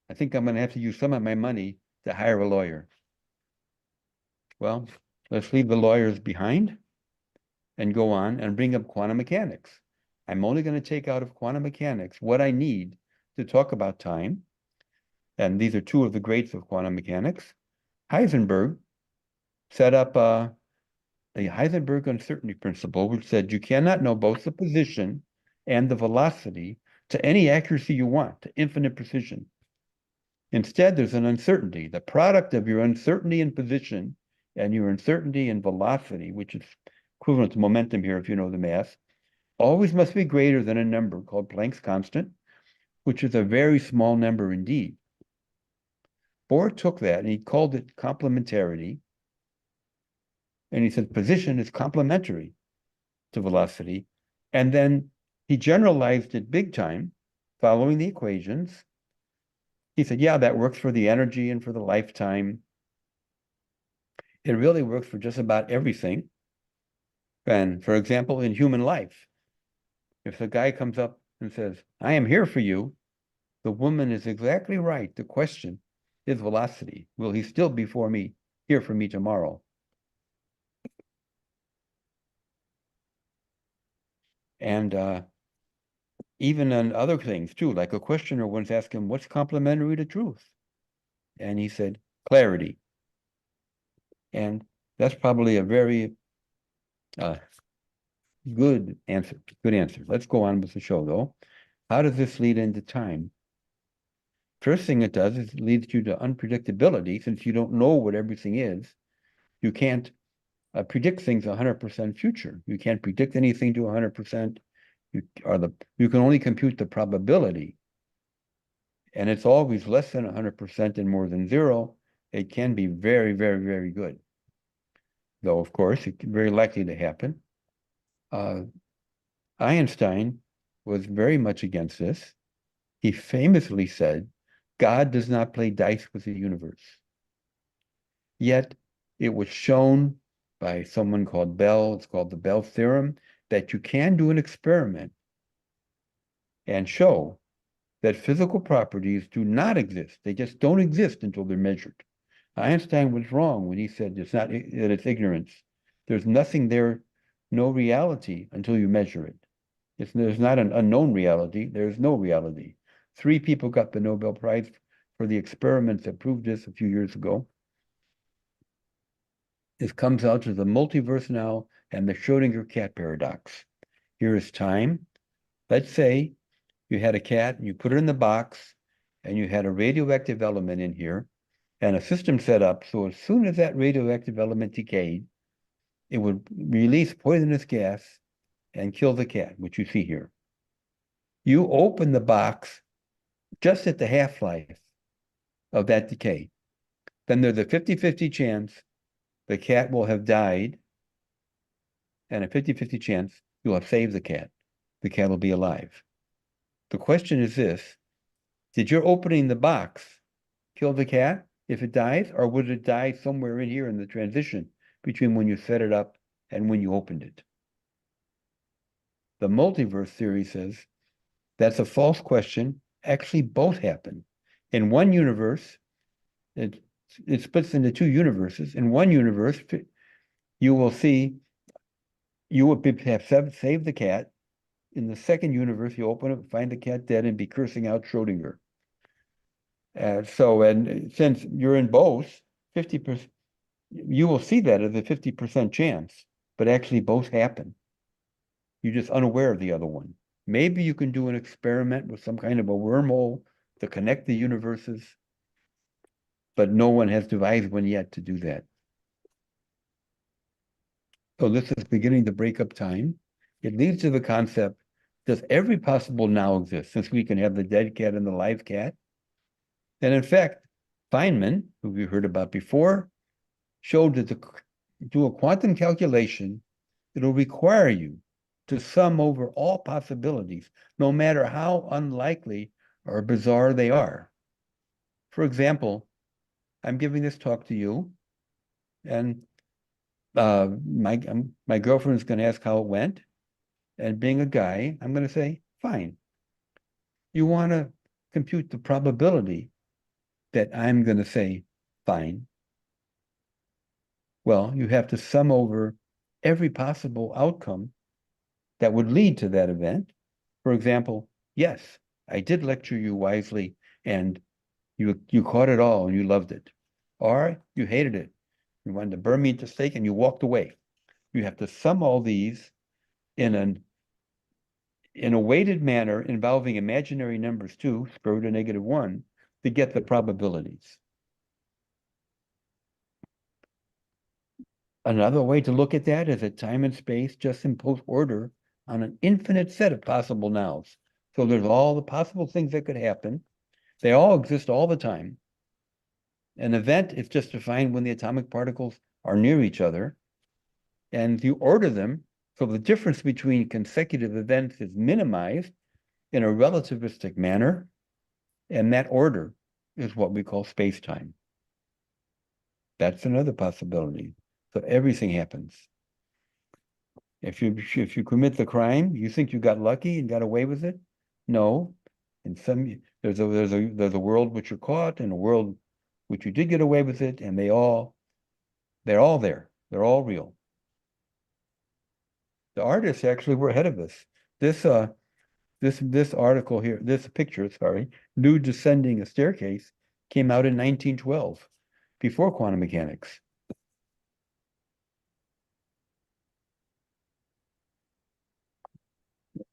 I think I'm going to have to use some of my money to hire a lawyer. Well, let's leave the lawyers behind and go on and bring up quantum mechanics. I'm only going to take out of quantum mechanics what I need to talk about time. And these are two of the greats of quantum mechanics. Heisenberg set up the Heisenberg uncertainty principle, which said you cannot know both the position and the velocity to any accuracy you want, to infinite precision. Instead, there's an uncertainty. The product of your uncertainty in position and your uncertainty in velocity, which is equivalent to momentum here if you know the math, always must be greater than a number called Planck's constant, which is a very small number indeed. Bohr took that and he called it complementarity. And he said position is complementary to velocity. And then he generalized it big time, following the equations. He said, yeah, that works for the energy and for the lifetime. It really works for just about everything. And for example, in human life, if the guy comes up and says, I am here for you, the woman is exactly right. The question is velocity. Will he still be here for me tomorrow? And even on other things too, like a questioner once asked him, what's complementary to truth? And he said, clarity. And that's probably a very good answer. Let's go on with the show though. How does this lead into time? First thing it does is it leads you to unpredictability. Since you don't know what everything is, you can't predict things 100% future. You can't predict anything to 100%. You can only compute the probability. And it's always less than 100% and more than zero. It can be very, very, very good. Though, of course, it's very likely to happen. Einstein was very much against this. He famously said, God does not play dice with the universe. Yet it was shown by someone called Bell, it's called the Bell theorem, that you can do an experiment and show that physical properties do not exist. They just don't exist until they're measured. Einstein was wrong when he said that it's ignorance. There's nothing there, no reality until you measure it. There's not an unknown reality. There's no reality. 3 people got the Nobel Prize for the experiments that proved this a few years ago. This comes out to the multiverse now and the Schrodinger cat paradox. Here is time. Let's say you had a cat and you put it in the box and you had a radioactive element in here and a system set up so as soon as that radioactive element decayed, it would release poisonous gas and kill the cat, which you see here. You open the box just at the half-life of that decay. Then there's a 50-50 chance the cat will have died and a 50-50 chance you'll have saved the cat. The cat will be alive. The question is this, did your opening the box kill the cat if it dies, or would it die somewhere in here in the transition between when you set it up and when you opened it? The multiverse theory says that's a false question. Actually, both happen. In one universe, it splits into 2 universes. In one universe, you will see, you will have saved the cat, in the second universe, you open it, find the cat dead, and be cursing out Schrodinger. And since you're in both, 50%, you will see that as a 50% chance, but actually both happen. You're just unaware of the other one. Maybe you can do an experiment with some kind of a wormhole to connect the universes, but no one has devised one yet to do that. So this is beginning to break up time. It leads to the concept, does every possible now exist, since we can have the dead cat and the live cat? And in fact, Feynman, who we heard about before, showed that to do a quantum calculation, it'll require you to sum over all possibilities, no matter how unlikely or bizarre they are. For example, I'm giving this talk to you, and my girlfriend is going to ask how it went, and being a guy, I'm going to say, fine. You want to compute the probability that I'm going to say, fine. Well, you have to sum over every possible outcome that would lead to that event. For example, yes, I did lecture you wisely and you caught it all and you loved it. Or you hated it. You wanted to burn me to stake and you walked away. You have to sum all these in a weighted manner involving imaginary numbers too, square root of -1, to get the probabilities. Another way to look at that is that time and space just impose order on an infinite set of possible nows. So there's all the possible things that could happen. They all exist all the time. An event is just defined when the atomic particles are near each other, and you order them so the difference between consecutive events is minimized in a relativistic manner, and that order is what we call space-time. That's another possibility. So everything happens. If you commit the crime, you think you got lucky and got away with it? No. In some there's a world which you're caught and a world which you did get away with it, and they're all there. They're all real. The artists actually were ahead of us. This article here, this picture, sorry, Nude Descending a Staircase, came out in 1912, before quantum mechanics.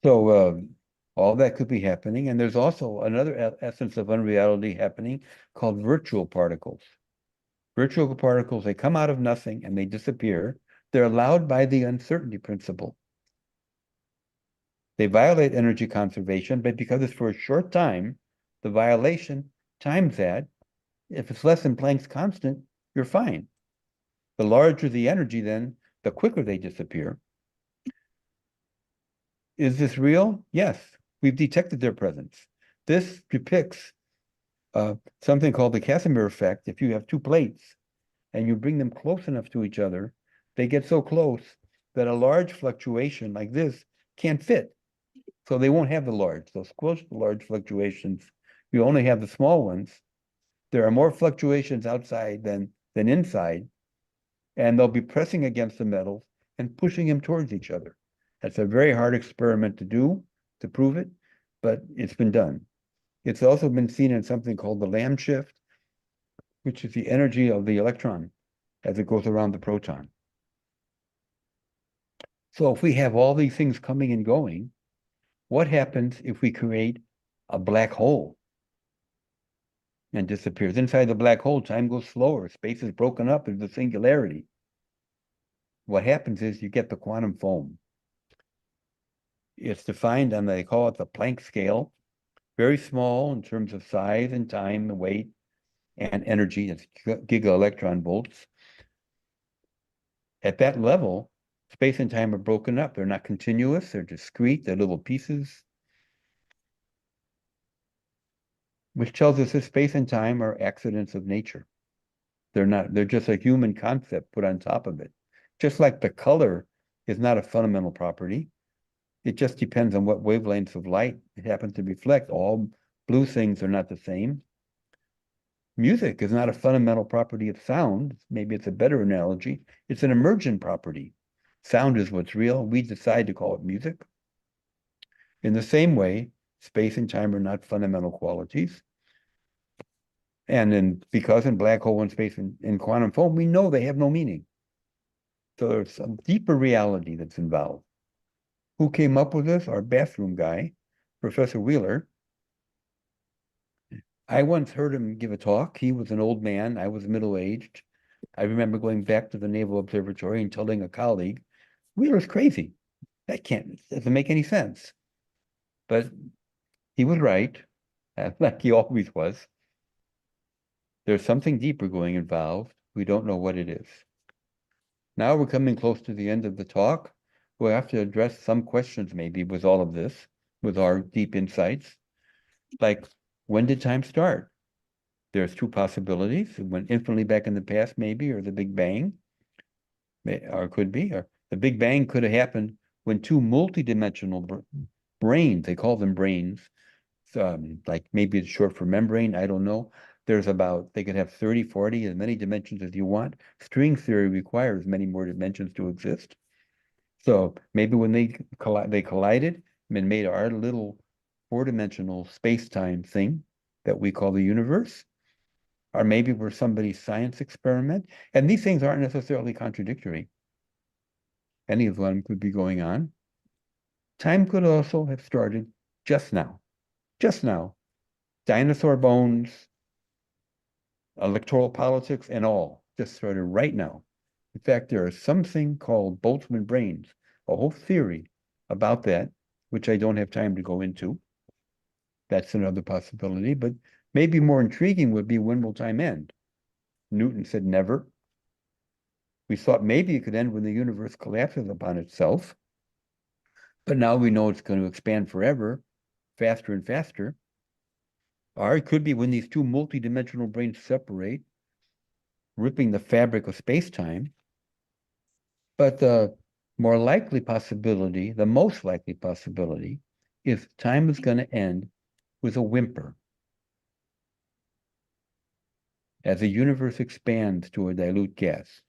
So all that could be happening. And there's also another essence of unreality happening called virtual particles. Virtual particles, they come out of nothing and they disappear. They're allowed by the uncertainty principle. They violate energy conservation, but because it's for a short time, the violation times that. If it's less than Planck's constant, you're fine. The larger the energy, then the quicker they disappear. Is this real? Yes, we've detected their presence. This depicts something called the Casimir effect. If you have two plates and you bring them close enough to each other, they get so close that a large fluctuation like this can't fit. So they won't have those large fluctuations. You only have the small ones. There are more fluctuations outside than inside, and they'll be pressing against the metals and pushing them towards each other. That's a very hard experiment to do, to prove it, but it's been done. It's also been seen in something called the Lamb shift, which is the energy of the electron as it goes around the proton. So if we have all these things coming and going, what happens if we create a black hole and disappears? Inside the black hole, time goes slower. Space is broken up into singularity. What happens is you get the quantum foam. It's defined on, they call it the Planck scale, very small in terms of size and time and weight and energy. It's giga-electron volts. At that level, space and time are broken up. They're not continuous, they're discrete, they're little pieces, which tells us that space and time are accidents of nature. They're just a human concept put on top of it. Just like the color is not a fundamental property. It just depends on what wavelengths of light it happens to reflect. All blue things are not the same. Music is not a fundamental property of sound. Maybe it's a better analogy. It's an emergent property. Sound is what's real. We decide to call it music. In the same way, space and time are not fundamental qualities. And because in black hole and space and in quantum foam, we know they have no meaning. So there's some deeper reality that's involved. Who came up with this? Our bathroom guy, Professor Wheeler. I once heard him give a talk. He was an old man. I was middle-aged. I remember going back to the Naval Observatory and telling a colleague, Wheeler's crazy. Doesn't make any sense. But he was right, like he always was. There's something deeper going involved. We don't know what it is. Now we're coming close to the end of the talk. We'll have to address some questions maybe with all of this, with our deep insights. Like, when did time start? There's two possibilities. It went infinitely back in the past, maybe, or the Big Bang, or could be, or the Big Bang could have happened when two multidimensional brains, they call them brains, like maybe it's short for membrane, I don't know. They could have 30, 40, as many dimensions as you want. String theory requires many more dimensions to exist. So maybe when they collided and made our little four-dimensional space-time thing that we call the universe, or maybe we're somebody's science experiment. And these things aren't necessarily contradictory. Any of them could be going on. Time could also have started just now. Just now. Dinosaur bones, electoral politics, and all just started right now. In fact, there is something called Boltzmann brains, a whole theory about that, which I don't have time to go into. That's another possibility, but maybe more intriguing would be, when will time end? Newton said never. We thought maybe it could end when the universe collapses upon itself, but now we know it's going to expand forever, faster and faster. Or it could be when these two multidimensional brains separate, ripping the fabric of space-time. But the more likely possibility, the most likely possibility, is time is going to end with a whimper. As the universe expands to a dilute gas.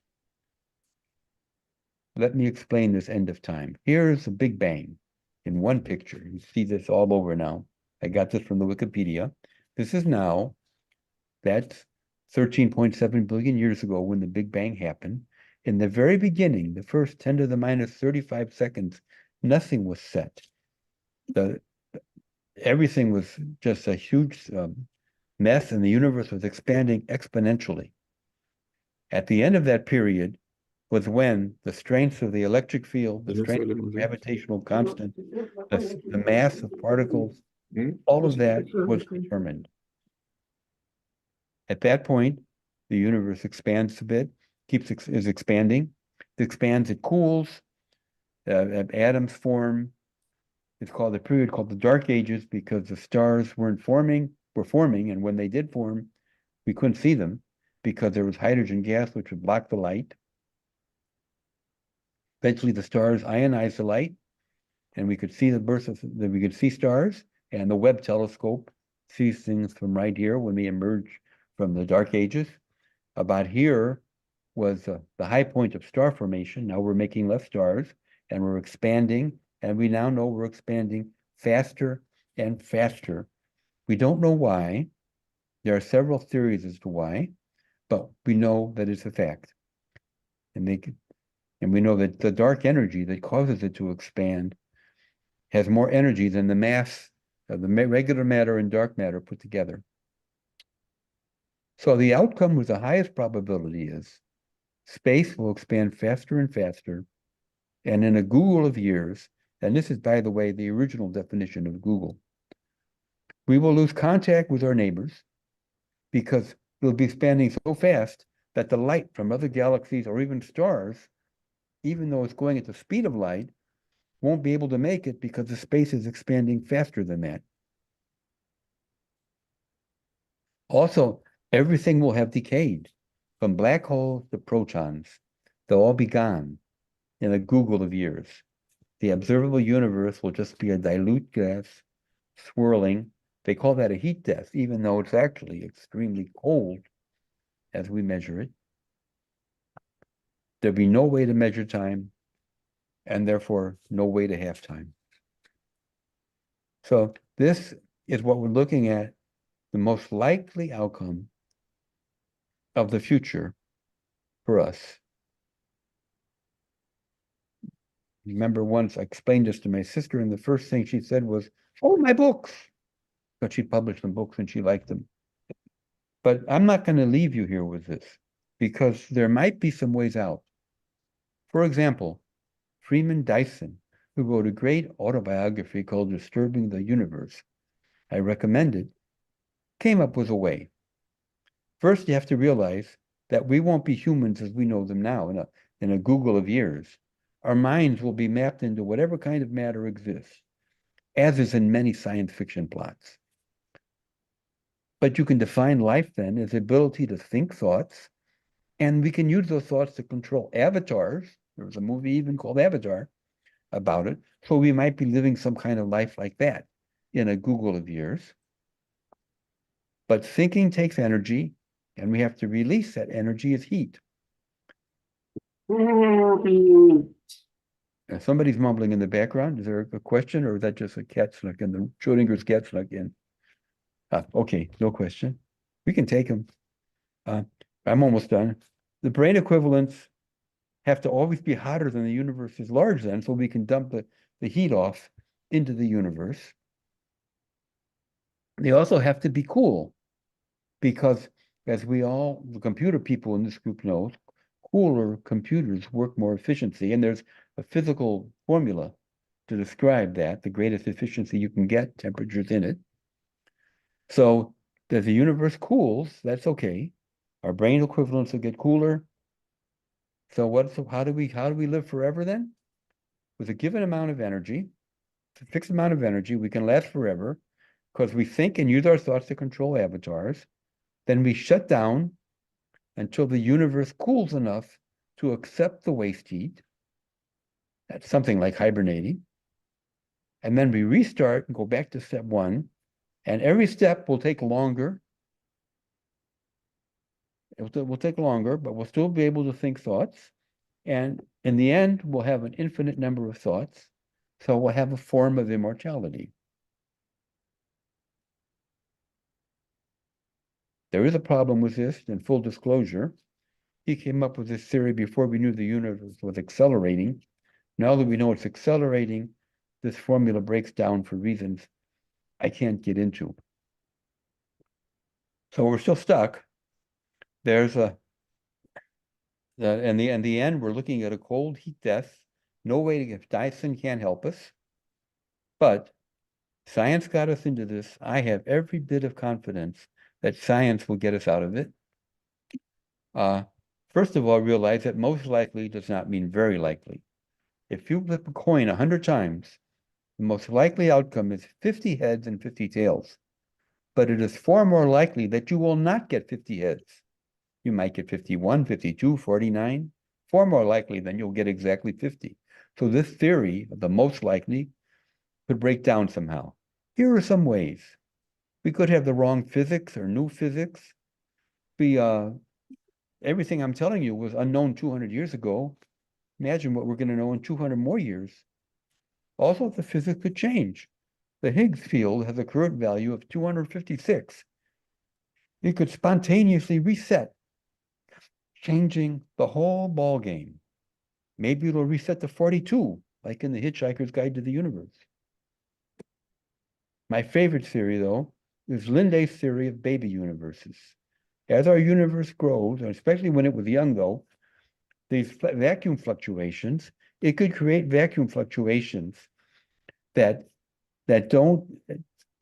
Let me explain this end of time. Here's the Big Bang in one picture. You see this all over now. I got this from the Wikipedia. This is now, that's 13.7 billion years ago when the Big Bang happened. In the very beginning, the first 10 to the minus 35 seconds, nothing was set. Everything was just a huge mess, and the universe was expanding exponentially. At the end of that period was when the strength of the electric field, the strength of the gravitational constant, the mass of particles, all of that was determined. At that point, the universe expands a bit, is expanding. It expands, it cools, atoms form. It's called a period called the Dark Ages because the stars were forming, and when they did form, we couldn't see them because there was hydrogen gas which would block the light. Eventually, the stars ionized the light, and we could see we could see stars, and the Webb telescope sees things from right here when we emerge from the Dark Ages. About here was the high point of star formation. Now we're making less stars, and we're expanding, and we now know we're expanding faster and faster. We don't know why. There are several theories as to why, but we know that it's a fact. And we know that the dark energy that causes it to expand has more energy than the mass of the regular matter and dark matter put together. So the outcome with the highest probability is space will expand faster and faster, and in a Google of years, and this is, by the way, the original definition of Google, we will lose contact with our neighbors because we'll be expanding so fast that the light from other galaxies or even stars, even though it's going at the speed of light, won't be able to make it because the space is expanding faster than that. Also, everything will have decayed, from black holes to protons. They'll all be gone in a Google of years. The observable universe will just be a dilute gas swirling. They call that a heat death, even though it's actually extremely cold as we measure it. There'll be no way to measure time, and therefore no way to have time. So this is what we're looking at, the most likely outcome of the future for us. Remember once I explained this to my sister, and the first thing she said was, "Oh, my books," because she published some books and she liked them. But I'm not going to leave you here with this, because there might be some ways out. For example, Freeman Dyson, who wrote a great autobiography called Disturbing the Universe, I recommend it, came up with a way. First, you have to realize that we won't be humans as we know them now in a Google of years. Our minds will be mapped into whatever kind of matter exists, as is in many science fiction plots. But you can define life then as the ability to think thoughts, and we can use those thoughts to control avatars. There was a movie even called Avatar about it. So we might be living some kind of life like that in a Google of years. But thinking takes energy, and we have to release that energy as heat. Somebody's mumbling in the background. Is there a question, or is that just a cat snuck in? The Schrodinger's cat snuck in. Okay, no question. We can take them. I'm almost done. The brain equivalents have to always be hotter than the universe is large then, so we can dump the heat off into the universe. They also have to be cool, because as the computer people in this group know, cooler computers work more efficiency, and there's a physical formula to describe that, the greatest efficiency you can get, temperatures in it. So as the universe cools, that's okay. Our brain equivalents will get cooler. So how do we live forever then? With a given amount of energy, a fixed amount of energy, we can last forever because we think and use our thoughts to control avatars. Then we shut down until the universe cools enough to accept the waste heat. That's something like hibernating. And then we restart and go back to step one. And every step will take longer. It will take longer, but we'll still be able to think thoughts. And in the end, we'll have an infinite number of thoughts. So we'll have a form of immortality. There is a problem with this, in full disclosure. He came up with this theory before we knew the universe was accelerating. Now that we know it's accelerating, this formula breaks down for reasons I can't get into. So we're still stuck. There's in the end, we're looking at a cold heat death. No way to get Dyson can't help us. But science got us into this. I have every bit of confidence that science will get us out of it. First of all, realize that most likely does not mean very likely. If you flip a coin 100 times, the most likely outcome is 50 heads and 50 tails. But it is far more likely that you will not get 50 heads. You might get 51, 52, 49, far more likely than you'll get exactly 50. So this theory of the most likely could break down somehow. Here are some ways. We could have the wrong physics or new physics. Everything I'm telling you was unknown 200 years ago. Imagine what we're going to know in 200 more years. Also, the physics could change. The Higgs field has a current value of 256. It could spontaneously reset, changing the whole ball game. Maybe it'll reset to 42, like in the Hitchhiker's Guide to the Universe. My favorite theory, though, is Linde's theory of baby universes. As our universe grows, and especially when it was young, though, these vacuum fluctuations, it could create vacuum fluctuations that don't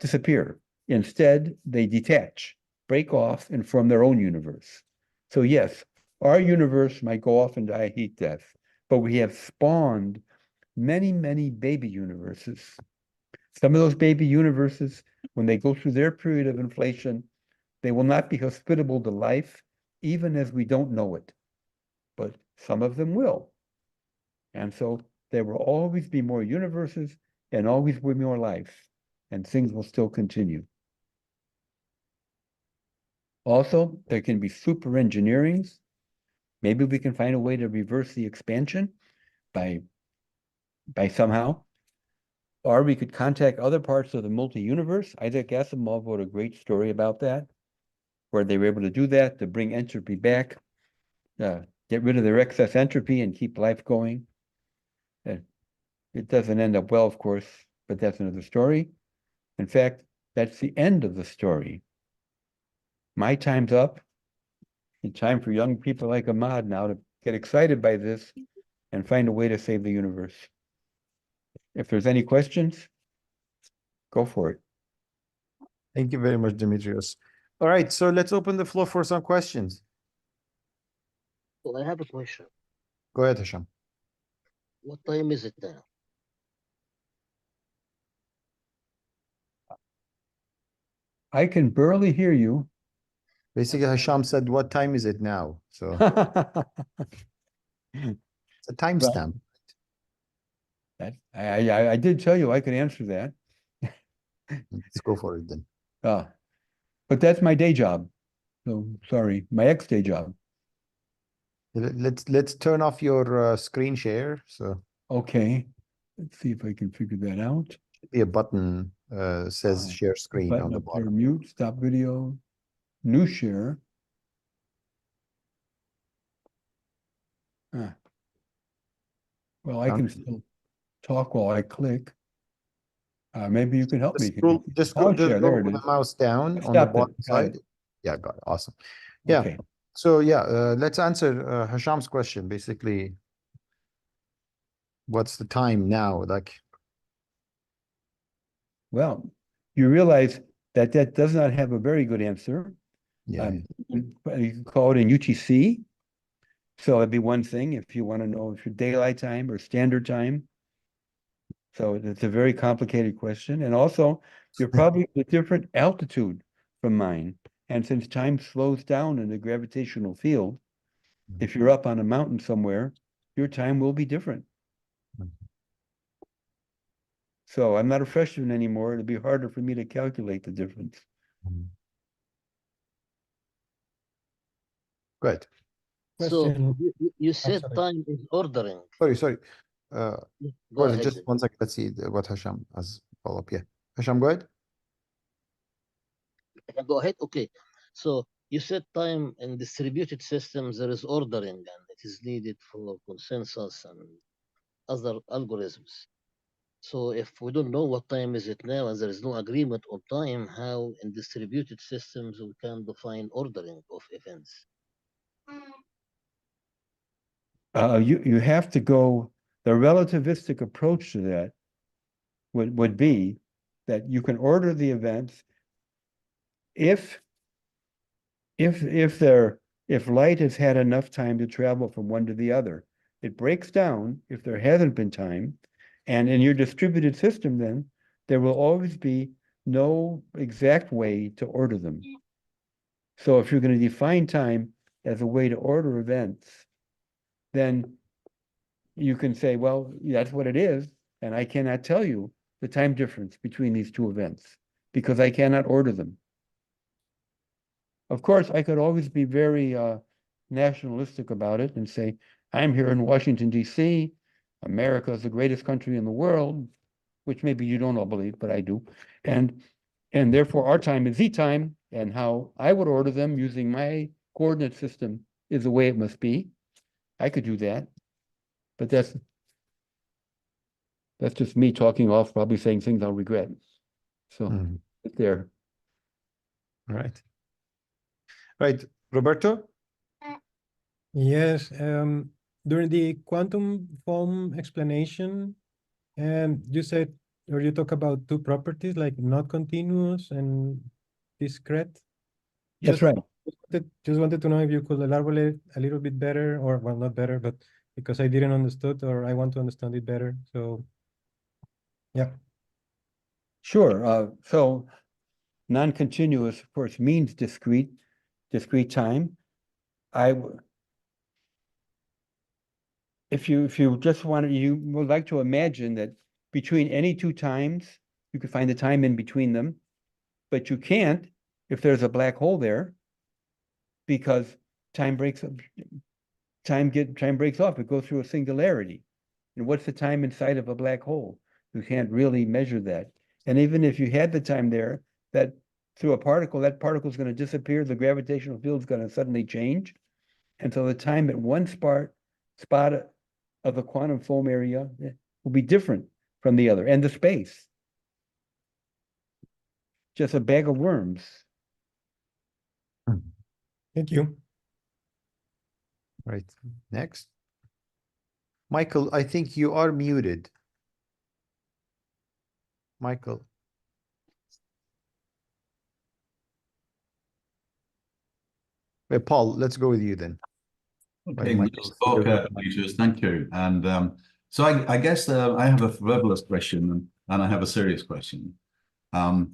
disappear. Instead, they detach, break off, and form their own universe. So yes, our universe might go off and die a heat death, but we have spawned many, many baby universes. Some of those baby universes, when they go through their period of inflation, they will not be hospitable to life, even as we don't know it. But some of them will. And so there will always be more universes and always be more life, and things will still continue. Also, there can be super engineerings. Maybe we can find a way to reverse the expansion by somehow. Or we could contact other parts of the multi-universe. Isaac Asimov wrote a great story about that, where they were able to do that to bring entropy back, get rid of their excess entropy and keep life going. It doesn't end up well, of course, but that's another story. In fact, that's the end of the story. My time's up. It's time for young people like Ahmad now to get excited by this and find a way to save the universe. If there's any questions, go for it. Thank you very much, Demetrios. All right, so let's open the floor for some questions. Well, I have a question. Go ahead, Hisham. What time is it now? I can barely hear you. Basically, Hisham said, what time is it now? So it's a timestamp. I did tell you I could answer that. Let's go for it then. But that's my day job. So sorry, my ex-day job. Let's turn off your screen share. So Okay, let's see if I can figure that out. be a button says share screen on Button the up there, bottom. mute, stop video, new share. Well, I can still talk while I click. Maybe you can help me. Just go Share, there with it the is. mouse down on the Stopped it. bottom Got side. it. Yeah, got it. Awesome. Yeah. Okay. So yeah, let's answer Hisham's question. Basically, what's the time now? Like, Well, you realize that that does not have a very good answer. yeah. You can call it in UTC. So it'd be one thing if you want to know if you're daylight time or standard time. So it's a very complicated question. And also, you're probably at a different altitude from mine. And since time slows down in the gravitational field, if you're up on a mountain somewhere, your time will be different. So I'm not a freshman anymore. It'll be harder for me to calculate the difference. Good. So Question. you said sorry. time is ordering. Sorry. Go Hold on, ahead. just 1 second. Let's see what Hisham has follow up. Yeah. Hisham, go ahead. Go ahead. Okay. So you said time in distributed systems, there is ordering and it is needed for consensus and other algorithms. So if we don't know what time is it now and there is no agreement on time, how in distributed systems we can define ordering of events? You have to go, the relativistic approach to that would be that you can order the events if light has had enough time to travel from one to the other. It breaks down if there hasn't been time, and in your distributed system, then there will always be no exact way to order them. So if you're going to define time as a way to order events, then you can say, well, that's what it is, and I cannot tell you the time difference between these two events because I cannot order them. Of course, I could always be very nationalistic about it and say, I'm here in Washington, D.C. America is the greatest country in the world, which maybe you don't all believe, but I do. And therefore, our time is the time, and how I would order them using my coordinate system is the way it must be. I could do that, but that's just me talking off, probably saying things I'll regret. So there. All right. Right. Roberto? Yes, during the quantum foam explanation, you said, or you talk about two properties like not continuous and discrete. That's right. Just wanted to know if you could elaborate a little bit better, or well, not better, but because I didn't understood, or I want to understand it better. So, yeah. Sure. So non-continuous, of course, means discrete time. If you just want to, you would like to imagine that between any two times, you could find the time in between them, but you can't if there's a black hole there, because time breaks up. Time breaks off. It goes through a singularity. And what's the time inside of a black hole? You can't really measure that. And even if you had the time there, that through a particle, that particle is going to disappear. The gravitational field is going to suddenly change. And so the time at one spot of the quantum foam area will be different from the other, and the space. Just a bag of worms. Thank you. Right. Next. Michael, I think you are muted. Michael. Paul, let's go with you then. Okay, Michael. Demetrios, thank you. And so I guess I have a frivolous question and I have a serious question. I'll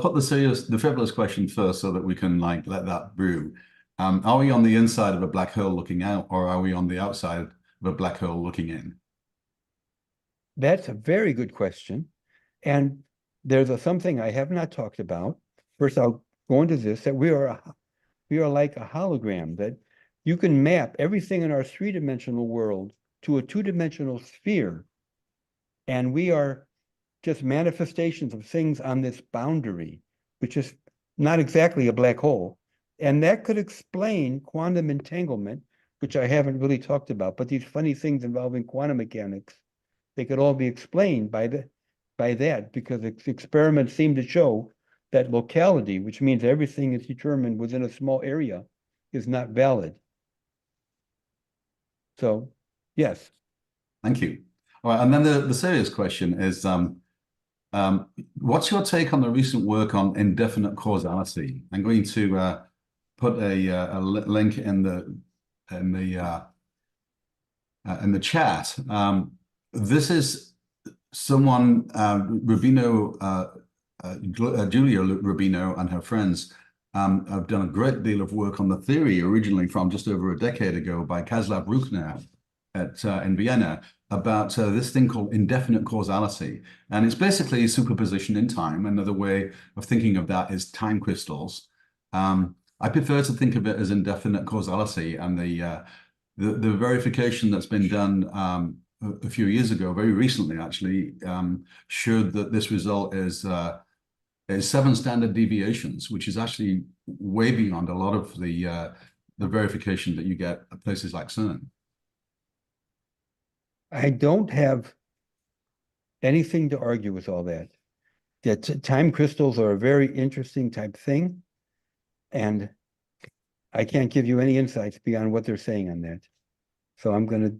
put the frivolous question first so that we can let that brew. Are we on the inside of a black hole looking out, or are we on the outside of a black hole looking in? That's a very good question. And there's something I have not talked about. First, I'll go into this, that we are like a hologram, that you can map everything in our three-dimensional world to a two-dimensional sphere. And we are just manifestations of things on this boundary, which is not exactly a black hole. And that could explain quantum entanglement, which I haven't really talked about, but these funny things involving quantum mechanics, they could all be explained by that, because experiments seem to show that locality, which means everything is determined within a small area, is not valid. So, yes. Thank you. All right, and then the serious question is, what's your take on the recent work on indefinite causality? I'm going to put a link in the chat. This is someone, Julia Rubino and her friends have done a great deal of work on the theory originally from just over a decade ago by Kaslav Ruchner in Vienna about this thing called indefinite causality. And it's basically superposition in time. Another way of thinking of that is time crystals. I prefer to think of it as indefinite causality, and the verification that's been done a few years ago, very recently actually, showed that this result is 7 standard deviations, which is actually way beyond a lot of the verification that you get at places like CERN. I don't have anything to argue with all that. That time crystals are a very interesting type thing, and I can't give you any insights beyond what they're saying on that. So I'm going to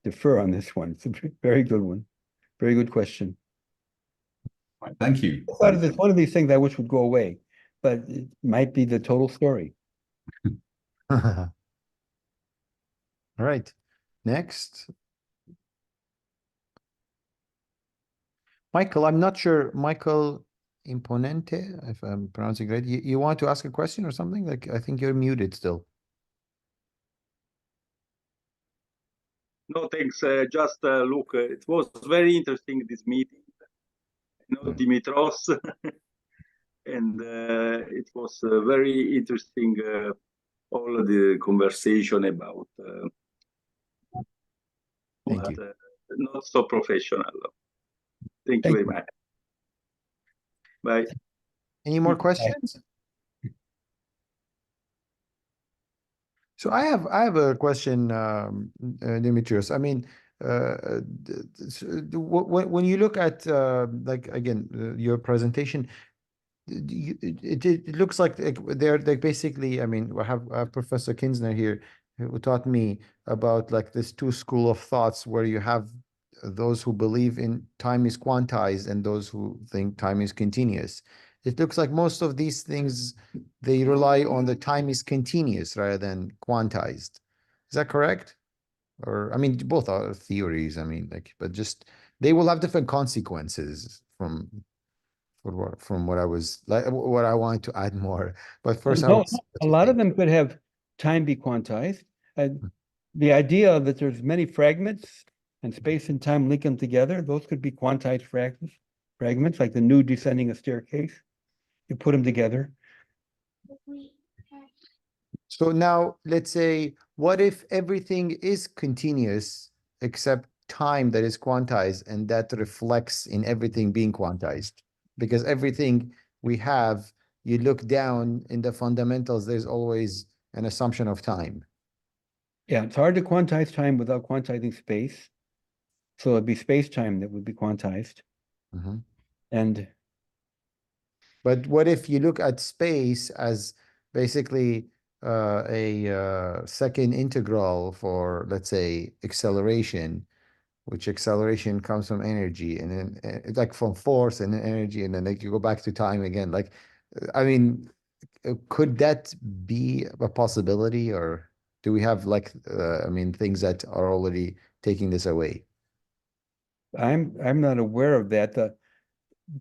defer on this one. It's a very good one. Very good question. Right, thank you. It's one of these things I wish would go away, but it might be the total story. All right. Next. Michael, I'm not sure. Michael Imponente, if I'm pronouncing it right. You want to ask a question or something? Like, I think you're muted still. No, thanks. Just look, it was very interesting, this meeting. Dimitros, and it was very interesting, all the conversation about, Thank you. not so professional. Thank you very much. Bye. Any more questions? So I have a question, Demetrios. I mean, when you look at like again your presentation, it looks like they're basically. I mean, I have Professor Kinsner here who taught me about like this two school of thoughts where you have those who believe in time is quantized and those who think time is continuous. It looks like most of these things, they rely on the time is continuous rather than quantized. Is that correct? Or, I mean, both are theories. I mean, like, but just they will have different consequences from what I was like, what I wanted to add more. But first, No, a lot of them could have time be quantized. The idea that there's many fragments and space and time link them together, those could be quantized fragments, like the nude descending a staircase. You put them together. So now let's say, what if everything is continuous except time that is quantized, and that reflects in everything being quantized. Because everything we have, you look down in the fundamentals, there's always an assumption of time. Yeah, it's hard to quantize time without quantizing space. So it'd be space-time that would be quantized. Mhm. And But what if you look at space as basically a second integral for, let's say, acceleration, which acceleration comes from energy, and then like from force and then energy, and then like you go back to time again. Like, I mean, could that be a possibility, or do we have like, I mean, things that are already taking this away? I'm not aware of that.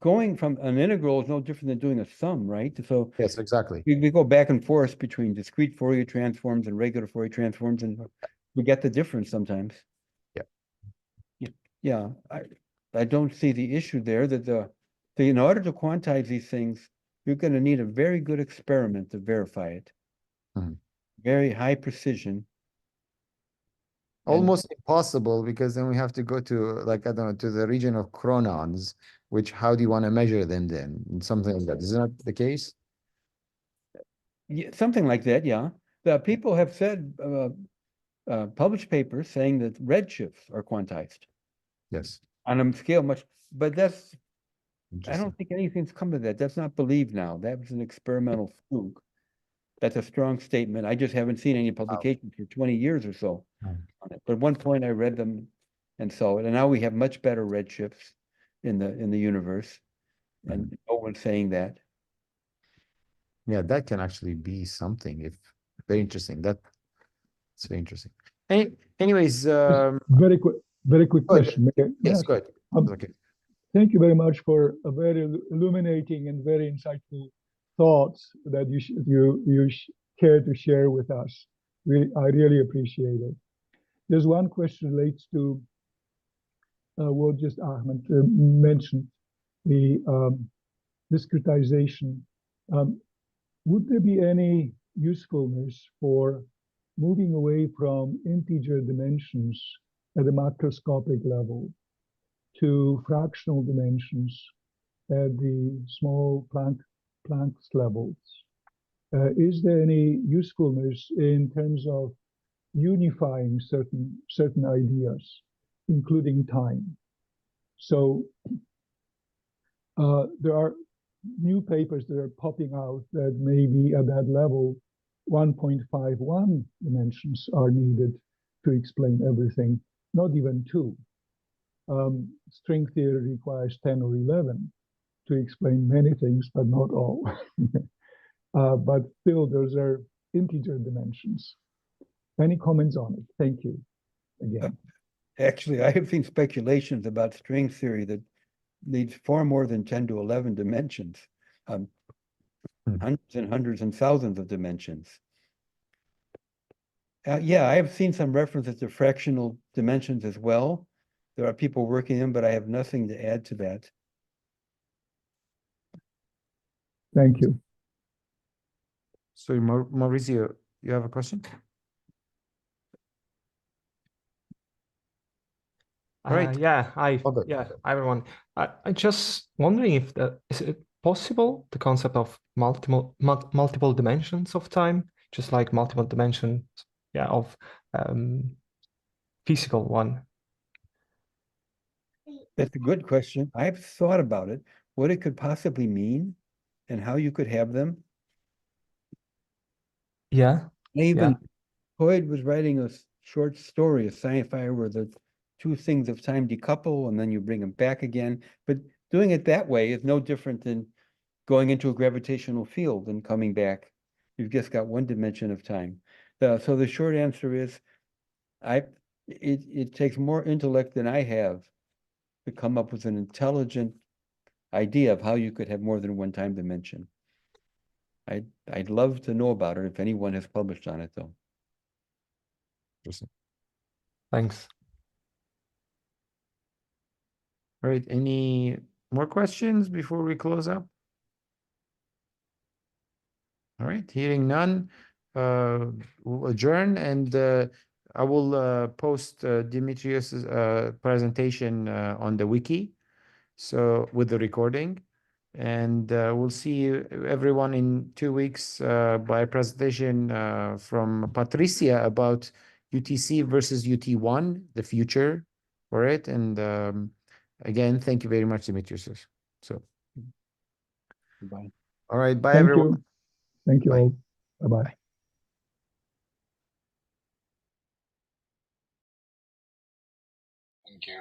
Going from an integral is no different than doing a sum, right? So Yes, exactly. we go back and forth between discrete Fourier transforms and regular Fourier transforms, and we get the difference sometimes. Yeah, I don't see the issue there that in order to quantize these things, you're going to need a very good experiment to verify it. Mhm. Very high precision. Almost impossible, because then we have to go to, like, I don't know, to the region of chronons, which how do you want to measure them then? And something like that. Is that the case? Yeah, something like that, yeah. The people have said, published papers saying that redshifts are quantized Yes. on a scale much, but that's, I Interesting. don't think anything's come to that. That's not believed now. That was an experimental fluke. That's a strong statement. I just haven't seen any publications for 20 years or so Oh. on it. But at one point I read them and saw it, and now we have much better redshifts in the universe, and no one's saying that. Yeah, that can actually be something. If very interesting. That's very interesting. Anyways, Very quick good. question. May I Yes, ask? good. Um, Okay. Thank you very much for a very illuminating and very insightful thoughts that you care to share with us. I really appreciate it. There's one question relates to what just Ahmed mentioned, the discretization. Would there be any usefulness for moving away from integer dimensions at a macroscopic level to fractional dimensions at the small Planck's levels? Is there any usefulness in terms of unifying certain ideas, including time? So there are new papers that are popping out that maybe at that level, 1.51 dimensions are needed to explain everything, not even 2. String theory requires 10 or 11 to explain many things, but not all. But still, those are integer dimensions. Any comments on it? Thank you again. Actually, I have seen speculations about string theory that needs far more than 10 to 11 dimensions, hundreds and hundreds and thousands of dimensions. Yeah, I have seen some references to fractional dimensions as well. There are people working in, but I have nothing to add to that. Thank you. So Maurizio, you have a question? Right. Yeah, Okay. yeah, hi everyone. I'm just wondering if is it possible, the concept of multiple dimensions of time, just like multiple dimensions, yeah, of physical one. That's a good question. I've thought about it, what it could possibly mean and how you could have them. Yeah, Even Hoyd was writing a short story, a sci-fi, where the two things of time decouple and then you bring them back again. But doing it that way is no different than going into a gravitational field and coming back. You've just got one dimension of time. So the short answer is, it takes more intellect than I have to come up with an intelligent idea of how you could have more than one time dimension. I'd love to know about it if anyone has published on it, though. Interesting. thanks. All right. Any more questions before we close up? All right. Hearing none, we'll adjourn, and I will post Demetrios' presentation on the wiki, so with the recording, and we'll see everyone in 2 weeks by a presentation from Patricia about UTC versus UT1, the future for it. And again, thank you very much, Demetrios. So, Bye. all right, bye, Thank everyone. you. Thank you Bye. all. Bye-bye. Thank you.